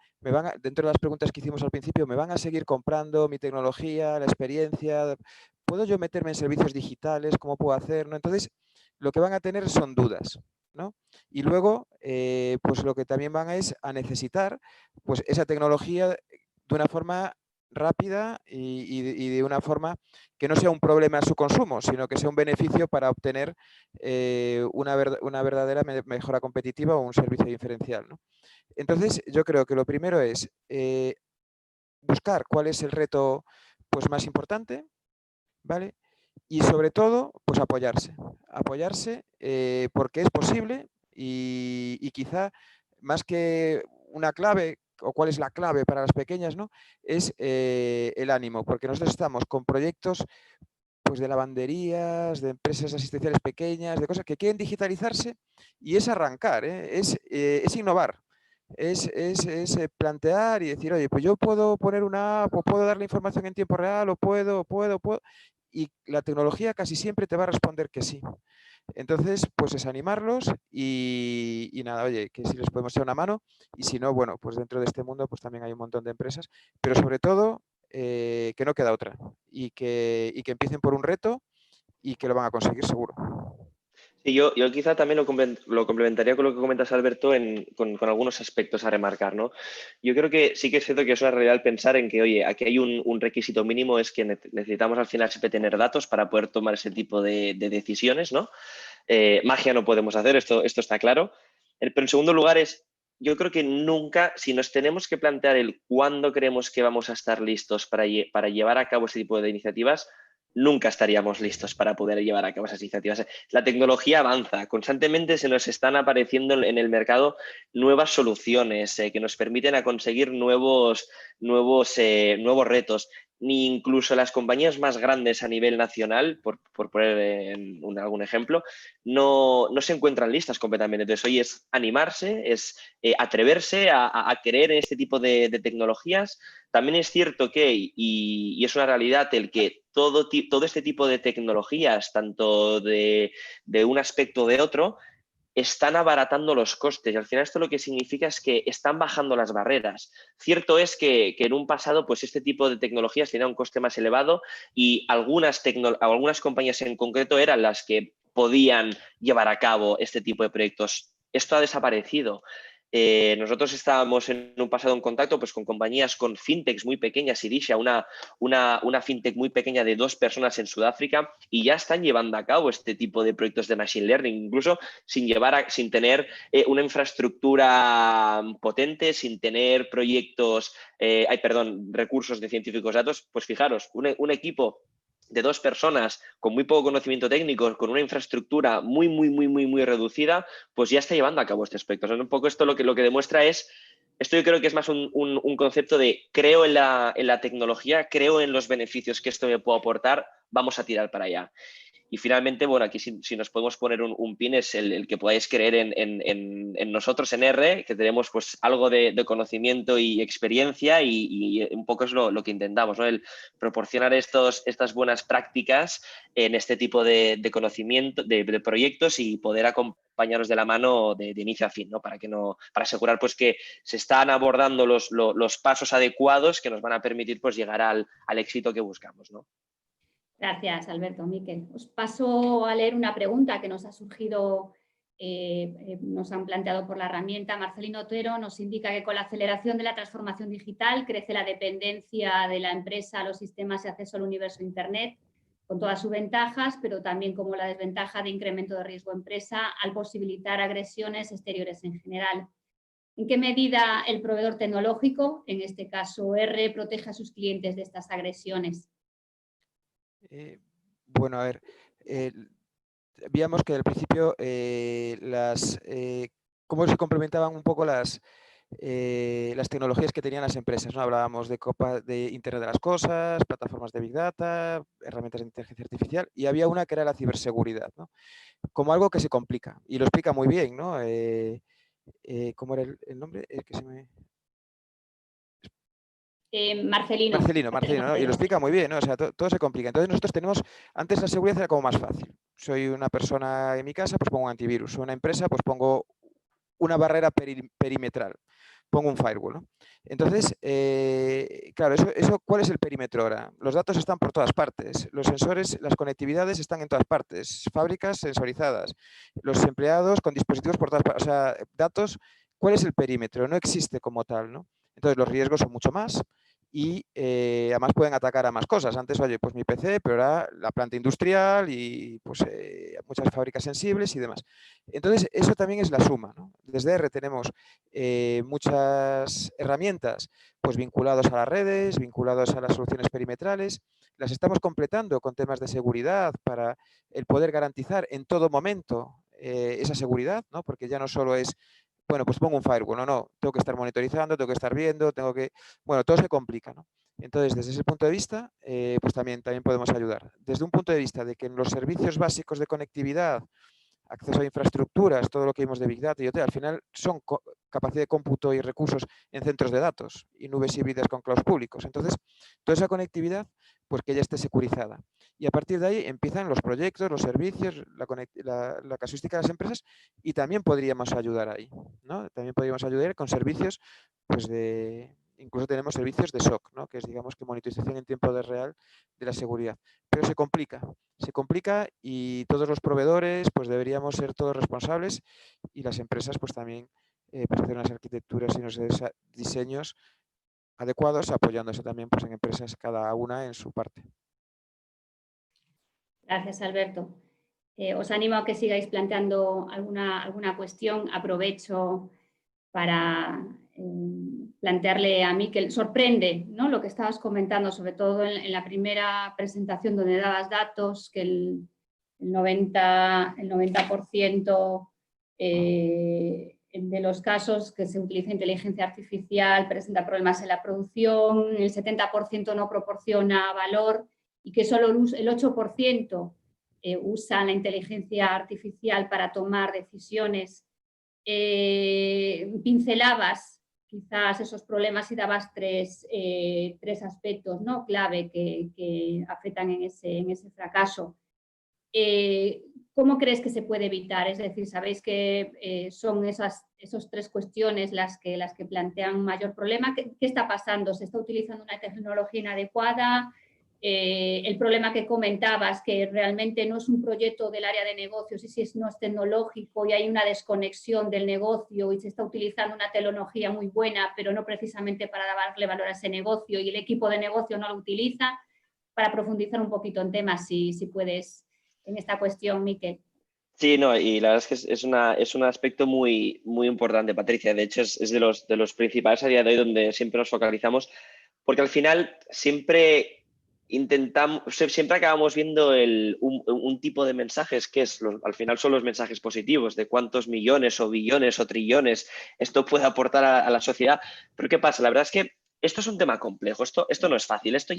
dentro de las preguntas que hicimos al principio, ¿me van a seguir comprando mi tecnología, la experiencia? ¿Puedo yo meterme en servicios digitales? ¿Cómo puedo hacer? ¿No? Entonces, lo que van a tener son dudas, ¿no? Y luego, pues lo que también van es a necesitar pues, esa tecnología de una forma rápida y de una forma que no sea un problema su consumo, sino que sea un beneficio para obtener una verdadera mejora competitiva o un servicio diferencial, ¿no? Entonces, yo creo que lo primero es buscar cuál es el reto pues, más importante, ¿vale? Y sobre todo, pues apoyarse porque es posible y quizá más que una clave o cuál es la clave para las pequeñas, ¿no? Es el ánimo, porque nosotros estamos con proyectos pues de lavanderías, de empresas asistenciales pequeñas, de cosas que quieren digitalizarse y es arrancar, es innovar. Es plantear y decir, oye, pues yo puedo poner una app o puedo dar la información en tiempo real o puedo. Y la tecnología casi siempre te va a responder que sí. Entonces, pues es animarlos y nada, oye, que si les podemos echar una mano y si no, bueno, pues dentro de este mundo pues también hay un montón de empresas, pero sobre todo que no queda otra y que empiecen por un reto y que lo van a conseguir seguro. Sí, yo quizá también lo complementaría con lo que comentas, Alberto, con algunos aspectos a remarcar, ¿no? Yo creo que sí que es cierto que es una realidad pensar en que, oye, aquí hay un requisito mínimo, es que necesitamos al final siempre tener datos para poder tomar ese tipo de decisiones, ¿no? Magia no podemos hacer, esto está claro. Pero en segundo lugar yo creo que nunca, si nos tenemos que plantear el cuándo creemos que vamos a estar listos para llevar a cabo ese tipo de iniciativas, nunca estaríamos listos para poder llevar a cabo esas iniciativas. La tecnología avanza, constantemente se nos están apareciendo en el mercado nuevas soluciones que nos permiten conseguir nuevos retos. Ni incluso las compañías más grandes a nivel nacional, por poner algún ejemplo, no se encuentran listas completamente. Entonces, hoy es animarse, es atreverse a creer en este tipo de tecnologías. También es cierto que, y es una realidad, el que todo este tipo de tecnologías, tanto de un aspecto o de otro, están abaratando los costes y al final esto lo que significa es que están bajando las barreras. Cierto es que en un pasado pues este tipo de tecnologías tenían un coste más elevado y algunas compañías en concreto eran las que podían llevar a cabo este tipo de proyectos. Esto ha desaparecido. Nosotros estábamos en un pasado en contacto pues, con compañías, con fintechs muy pequeñas, Irisha, una fintech muy pequeña de 2 personas en Sudáfrica, y ya están llevando a cabo este tipo de proyectos de Machine Learning, incluso sin tener una infraestructura potente, sin tener recursos de científicos datos. Pues fijaros, un equipo de 2 personas con muy poco conocimiento técnico, con una infraestructura muy reducida, pues ya está llevando a cabo este aspecto. O sea, un poco esto lo que demuestra es, esto yo creo que es más un concepto de creo en la tecnología, creo en los beneficios que esto me puede aportar, vamos a tirar para allá. Y finalmente, bueno, aquí si nos podemos poner un pin es el que podáis creer en nosotros, en R, que tenemos pues algo de conocimiento y experiencia y un poco es lo que intentamos, ¿no? El proporcionar estas buenas prácticas en este tipo de conocimiento, de proyectos y poder acompañaros de la mano de inicio a fin, ¿no? Para asegurar pues que se están abordando los pasos adecuados que nos van a permitir pues llegar al éxito que buscamos, ¿no? Gracias, Alberto. Miquel. Os paso a leer una pregunta que nos ha surgido, nos han planteado por la herramienta. Marcelino Otero nos indica que con la aceleración de la transformación digital crece la dependencia de la empresa a los sistemas de acceso al universo Internet, con todas sus ventajas, pero también como la desventaja de incremento de riesgo empresa al posibilitar agresiones exteriores en general. ¿En qué medida el proveedor tecnológico, en este caso R, protege a sus clientes de estas agresiones? Bueno, a ver, veíamos que al principio cómo se complementaban un poco las tecnologías que tenían las empresas, ¿no? Hablábamos de Internet de las Cosas, plataformas de Big Data, herramientas de inteligencia artificial, y había una que era la ciberseguridad, ¿no? Como algo que se complica, y lo explica muy bien, ¿no? ¿Cómo era el nombre? Que se me... Marcelino, ¿no? Y lo explica muy bien, ¿no? O sea, todo se complica. Entonces nosotros tenemos, antes la seguridad era como más fácil. Soy una persona en mi casa, pues pongo un antivirus. Soy una empresa, pues pongo una barrera perimetral. Pongo un firewall, ¿no? Entonces, claro, ¿cuál es el perímetro ahora? Los datos están por todas partes. Los sensores, las conectividades están en todas partes. Fábricas sensorizadas. Los empleados con dispositivos por todas partes. O sea, datos, ¿cuál es el perímetro? No existe como tal, ¿no? Entonces los riesgos son mucho más y además pueden atacar a más cosas. Antes, oye, pues mi PC, pero ahora la planta industrial y pues muchas fábricas sensibles y demás. Entonces, eso también es la suma, ¿no? Desde R tenemos muchas herramientas pues vinculadas a las redes, vinculadas a las soluciones perimetrales. Las estamos completando con temas de seguridad para el poder garantizar en todo momento esa seguridad, ¿no? Porque ya no solo es bueno, pues pongo un firewall, no, tengo que estar monitorizando, tengo que estar viendo, bueno, todo se complica, ¿no? Entonces, desde ese punto de vista, pues también podemos ayudar. Desde un punto de vista de que en los servicios básicos de conectividad, acceso a infraestructuras, todo lo que vimos de Big Data y OT, al final son capacidad de cómputo y recursos en centros de datos y nubes híbridas con clouds públicos. Entonces, toda esa conectividad, pues que ya esté securizada. Y a partir de ahí empiezan los proyectos, los servicios, la casuística de las empresas y también podríamos ayudar ahí, ¿no? También podríamos ayudar con servicios, pues incluso tenemos servicios de SOC, ¿no? Que es, digamos, que monitorización en tiempo real de la seguridad. Pero se complica y todos los proveedores pues deberíamos ser todos responsables y las empresas pues también pues hacer unas arquitecturas y unos diseños adecuados apoyándose también pues en empresas cada una en su parte. Gracias, Alberto. Os animo a que sigáis planteando alguna cuestión. Aprovecho para plantearle a Miquel, sorprende, ¿no? Lo que estabas comentando, sobre todo en la primera presentación donde dabas datos, que el 90% de los casos que se utiliza inteligencia artificial presenta problemas en la producción, el 70% no proporciona valor y que solo el 8% usa la inteligencia artificial para tomar decisiones. Pincelabas quizás esos problemas y dabas tres aspectos, ¿no? Clave que afectan en ese fracaso. ¿cómo crees que se puede evitar? Es decir, sabéis que son esas 3 cuestiones las que plantean mayor problema. ¿Qué está pasando? ¿Se está utilizando una tecnología inadecuada? El problema que comentabas, que realmente no es un proyecto del área de negocios y si no es tecnológico y hay una desconexión del negocio y se está utilizando una tecnología muy buena, pero no precisamente para darle valor a ese negocio y el equipo de negocio no lo utiliza. Para profundizar un poquito en temas, si puedes, en esta cuestión, Miquel. Sí, no, y la verdad es que es un aspecto muy, muy importante, Patricia. De hecho, es de los principales a día de hoy donde siempre nos focalizamos, porque al final siempre siempre acabamos viendo un tipo de mensajes que al final son los mensajes positivos, de cuántos millones o billones o trillones esto puede aportar a la sociedad. Pero ¿qué pasa? La verdad es que esto es un tema complejo, esto no es fácil, esto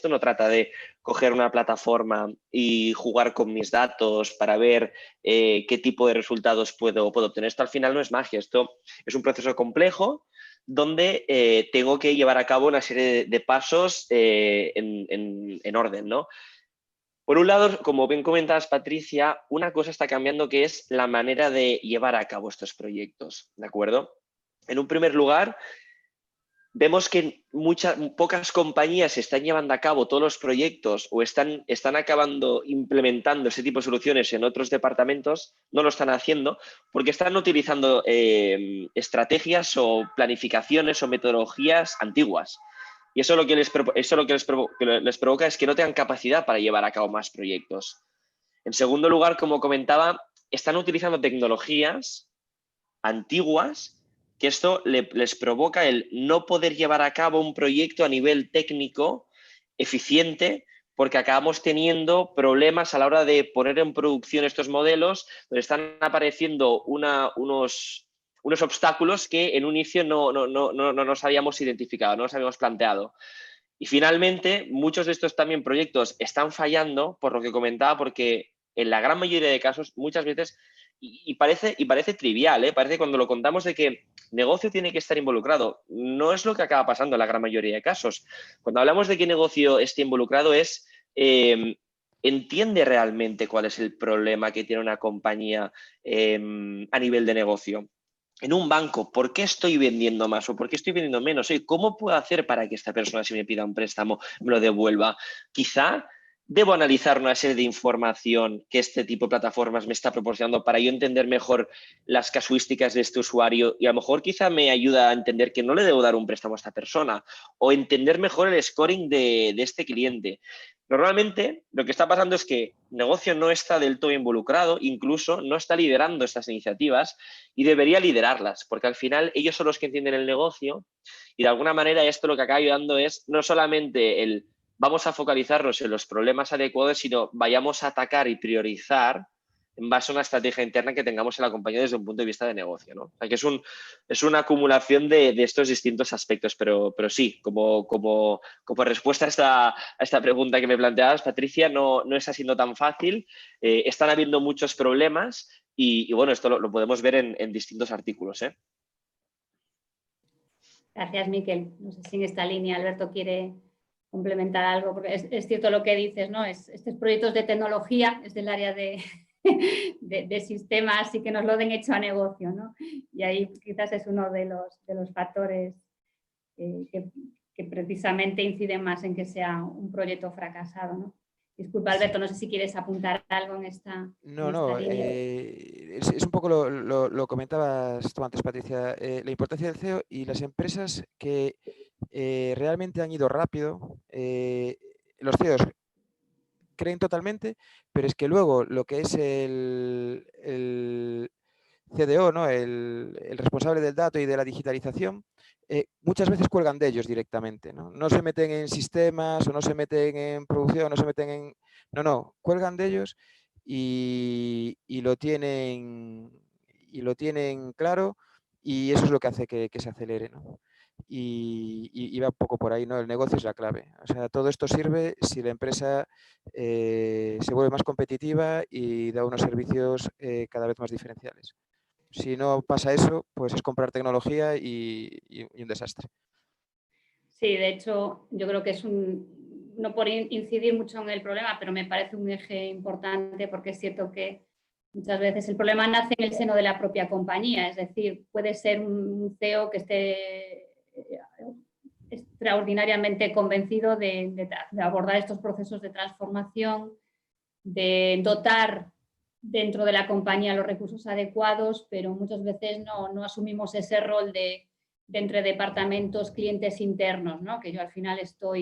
no trata de coger una plataforma y jugar con mis datos para ver qué tipo de resultados puedo obtener. Esto al final no es magia, esto es un proceso complejo donde tengo que llevar a cabo una serie de pasos en orden, ¿no? Por un lado, como bien comentabas, Patricia, una cosa está cambiando que es la manera de llevar a cabo estos proyectos, ¿de acuerdo? En un primer lugar, vemos que pocas compañías están llevando a cabo todos los proyectos o están acabando implementando ese tipo de soluciones en otros departamentos, no lo están haciendo porque están utilizando estrategias o planificaciones o metodologías antiguas. Y eso lo que les provoca es que no tengan capacidad para llevar a cabo más proyectos. En segundo lugar, como comentaba, están utilizando tecnologías antiguas que esto les provoca el no poder llevar a cabo un proyecto a nivel técnico eficiente porque acabamos teniendo problemas a la hora de poner en producción estos modelos, donde están apareciendo unos obstáculos que en un inicio no nos habíamos identificado, no nos habíamos planteado. Y finalmente, muchos de estos también proyectos están fallando, por lo que comentaba, porque en la gran mayoría de casos, muchas veces, y parece trivial, parece cuando lo contamos de que negocio tiene que estar involucrado. No es lo que acaba pasando en la gran mayoría de casos. Cuando hablamos de que negocio esté involucrado es, entiende realmente cuál es el problema que tiene una compañía a nivel de negocio. En un banco, ¿por qué estoy vendiendo más o por qué estoy vendiendo menos? ¿Cómo puedo hacer para que esta persona, si me pida un préstamo, me lo devuelva? Quizá debo analizar una serie de información que este tipo de plataformas me está proporcionando para yo entender mejor las casuísticas de este usuario y a lo mejor quizá me ayuda a entender que no le debo dar un préstamo a esta persona o entender mejor el scoring de este cliente. Normalmente lo que está pasando es que el negocio no está del todo involucrado, incluso no está liderando estas iniciativas y debería liderarlas, porque al final ellos son los que entienden el negocio y de alguna manera esto lo que acaba ayudando es no solamente el vamos a focalizarnos en los problemas adecuados, sino vayamos a atacar y priorizar en base a una estrategia interna que tengamos en la compañía desde un punto de vista de negocio, ¿no? O sea, que es una acumulación de estos distintos aspectos, pero sí, como respuesta a esta pregunta que me planteabas, Patricia, no está siendo tan fácil. Están habiendo muchos problemas y bueno, esto lo podemos ver en distintos artículos, ¿eh? Gracias, Miquel. No sé si en esta línea Alberto quiere complementar algo, porque es cierto lo que dices, ¿no? Estos proyectos de tecnología es del área de sistemas y que nos lo den hecho a negocio, ¿no? Y ahí quizás es uno de los factores que precisamente inciden más en que sea un proyecto fracasado, ¿no? Disculpa, Alberto, no sé si quieres apuntar algo en esta línea. Es un poco lo comentabas tú antes, Patricia, la importancia del CEO y las empresas que realmente han ido rápido. Los CEOs creen totalmente, pero es que luego lo que es el CDO, ¿no? el responsable del dato y de la digitalización, muchas veces cuelgan de ellos directamente, ¿no? No se meten en sistemas o no se meten en producción, no se meten en... No, cuelgan de ellos y lo tienen claro y eso es lo que hace que se acelere, ¿no? Y va un poco por ahí, ¿no? El negocio es la clave. O sea, todo esto sirve si la empresa se vuelve más competitiva y da unos servicios cada vez más diferenciales. Si no pasa eso, pues es comprar tecnología y un desastre. Sí, de hecho, yo creo que es no por incidir mucho en el problema, pero me parece un eje importante porque es cierto que Muchas veces el problema nace en el seno de la propia compañía, es decir, puede ser un CEO que esté extraordinariamente convencido de abordar estos procesos de transformación, de dotar dentro de la compañía los recursos adecuados, pero muchas veces no asumimos ese rol de entre departamentos, clientes internos, ¿no? Que yo al final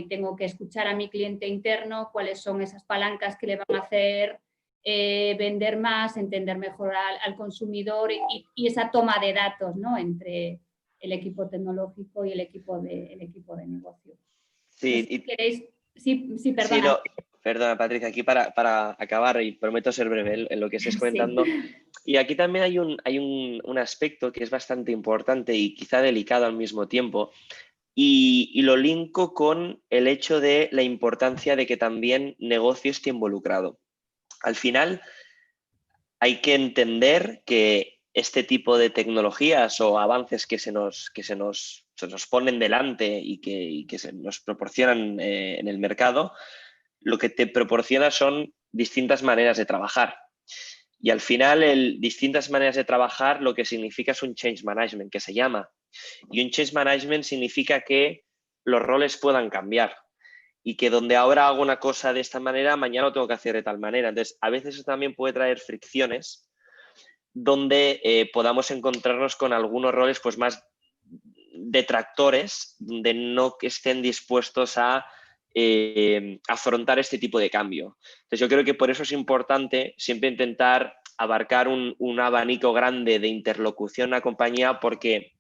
tengo que escuchar a mi cliente interno cuáles son esas palancas que le van a hacer vender más, entender mejor al consumidor y esa toma de datos, ¿no? Entre el equipo tecnológico y el equipo de negocio. Sí, no sé si queréis, sí, perdona. Sí, no, perdona, Patricia, aquí para acabar, y prometo ser breve en lo que estés comentando. Sí. Y aquí también hay un aspecto que es bastante importante y quizá delicado al mismo tiempo, y lo linko con el hecho de la importancia de que también negocio esté involucrado. Al final, hay que entender que este tipo de tecnologías o avances que se nos ponen delante y que se nos proporcionan en el mercado, lo que te proporciona son distintas maneras de trabajar. Y al final, distintas maneras de trabajar lo que significa es un change management, que se llama. Y un change management significa que los roles puedan cambiar y que donde ahora hago una cosa de esta manera, mañana lo tengo que hacer de tal manera. Entonces, a veces eso también puede traer fricciones donde podamos encontrarnos con algunos roles pues más detractores, donde no estén dispuestos a afrontar este tipo de cambio. Entonces, yo creo que por eso es importante siempre intentar abarcar un abanico grande de interlocución en la compañía, porque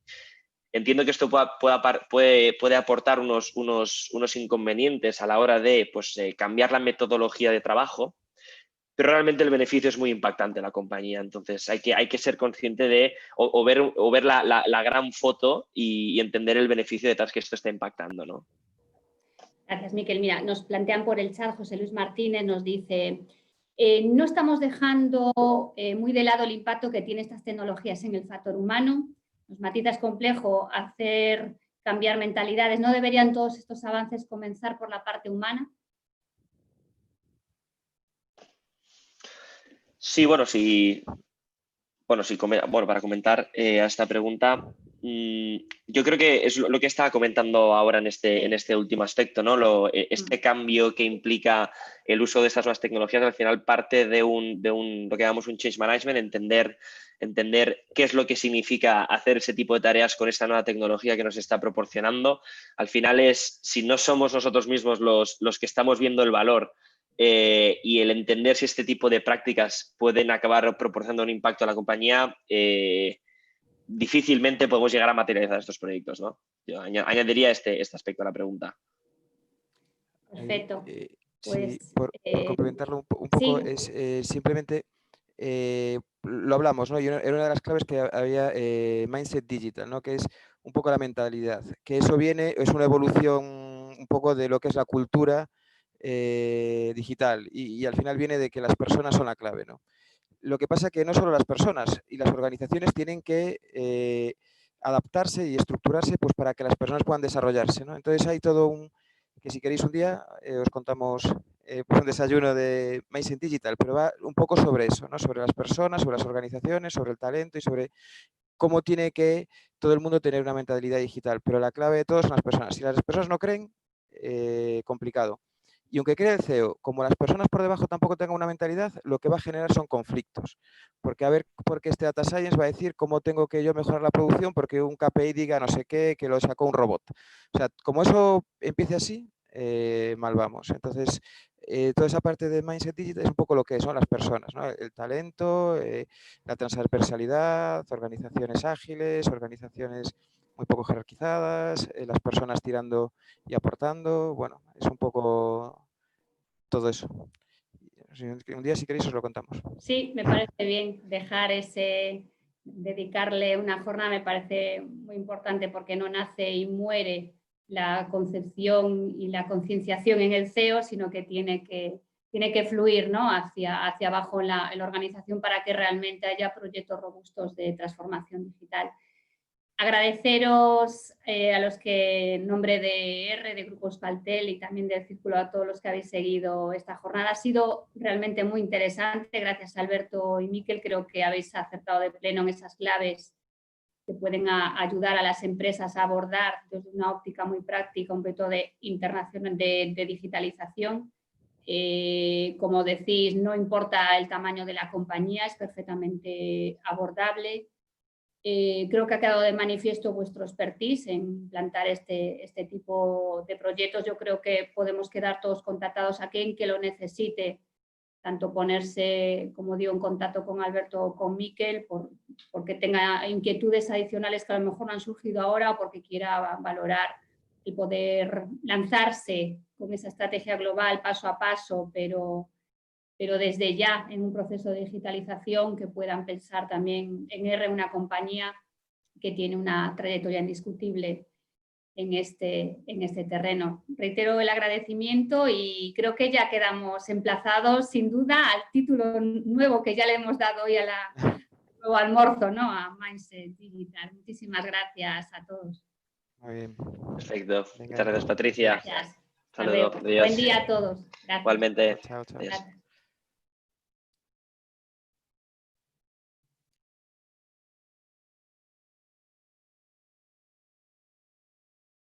entiendo que esto puede aportar unos inconvenientes a la hora de pues, cambiar la metodología de trabajo, pero realmente el beneficio es muy impactante en la compañía. Entonces hay que ser consciente de o ver la gran foto y entender el beneficio detrás que esto está impactando, ¿no? Gracias, Miquel. Mira, nos plantean por el chat, José Luis Martínez nos dice, no estamos dejando muy de lado el impacto que tienen estas tecnologías en el factor humano. Nos matiza, es complejo cambiar mentalidades. ¿No deberían todos estos avances comenzar por la parte humana? Sí, para comentar a esta pregunta, yo creo que es lo que estaba comentando ahora en este último aspecto, ¿no? Este cambio que implica el uso de estas nuevas tecnologías, al final parte de lo que llamamos un change management, entender qué es lo que significa hacer ese tipo de tareas con esta nueva tecnología que nos está proporcionando. Al final si no somos nosotros mismos los que estamos viendo el valor y el entender si este tipo de prácticas pueden acabar proporcionando un impacto a la compañía, difícilmente podemos llegar a materializar estos proyectos, ¿no? Yo añadiría este aspecto a la pregunta. Perfecto. Sí, por complementarlo un poco, sí. Es simplemente, lo hablamos, ¿no? Y era una de las claves que había Mindset Digital, ¿no? Que es un poco la mentalidad, que eso es una evolución un poco de lo que es la cultura digital y al final viene de que las personas son la clave, ¿no? Lo que pasa es que no solo las personas y las organizaciones tienen que adaptarse y estructurarse pues, para que las personas puedan desarrollarse, ¿no? Entonces hay todo que si queréis un día os contamos pues un desayuno de Mindset Digital, pero va un poco sobre eso, ¿no? Sobre las personas, sobre las organizaciones, sobre el talento y sobre cómo tiene que todo el mundo tener una mentalidad digital. Pero la clave de todo son las personas. Si las personas no creen, complicado. Y aunque cree el CEO, como las personas por debajo tampoco tengan una mentalidad, lo que va a generar son conflictos. Porque a ver, porque este Data Science va a decir cómo tengo que yo mejorar la producción porque un KPI diga no sé qué, que lo sacó un robot. O sea, como eso empiece así, mal vamos. Entonces, toda esa parte de Mindset Digital es un poco lo que son las personas, ¿no? El talento, la transversalidad, organizaciones ágiles, organizaciones muy poco jerarquizadas, las personas tirando y aportando, bueno, es un poco todo eso. Un día si queréis os lo contamos. Sí, me parece bien dedicarle una jornada, me parece muy importante porque no nace y muere la concepción y la concienciación en el CEO, sino que tiene que fluir, ¿no? hacia abajo en la organización para que realmente haya proyectos robustos de transformación digital. Agradeceros a los que en nombre de R, de Grupo Euskaltel y también del Círculo, a todos los que habéis seguido esta jornada. Ha sido realmente muy interesante. Gracias Alberto y Miquel, creo que habéis acertado de pleno en esas claves que pueden ayudar a las empresas a abordar desde una óptica muy práctica un reto de digitalización. Como decís, no importa el tamaño de la compañía, es perfectamente abordable. Creo que ha quedado de manifiesto vuestro expertise en plantar este tipo de proyectos. Yo creo que podemos quedar todos contactados a quien que lo necesite, tanto ponerse, como digo, en contacto con Alberto o con Miquel, porque tenga inquietudes adicionales que a lo mejor no han surgido ahora o porque quiera valorar el poder lanzarse con esa estrategia global paso a paso, pero desde ya en un proceso de digitalización, que puedan pensar también en R, una compañía que tiene una trayectoria indiscutible en este terreno. Reitero el agradecimiento y creo que ya quedamos emplazados sin duda al título nuevo que ya le hemos dado hoy al nuevo almuerzo, ¿no? A Mindset Digital. Muchísimas gracias a todos. Muy bien. Perfecto. Venga. Muchas gracias, Patricia. Gracias. Saludos. Adiós. Buen día a todos. Gracias. Igualmente. Chao, chao. Adiós. Gracias.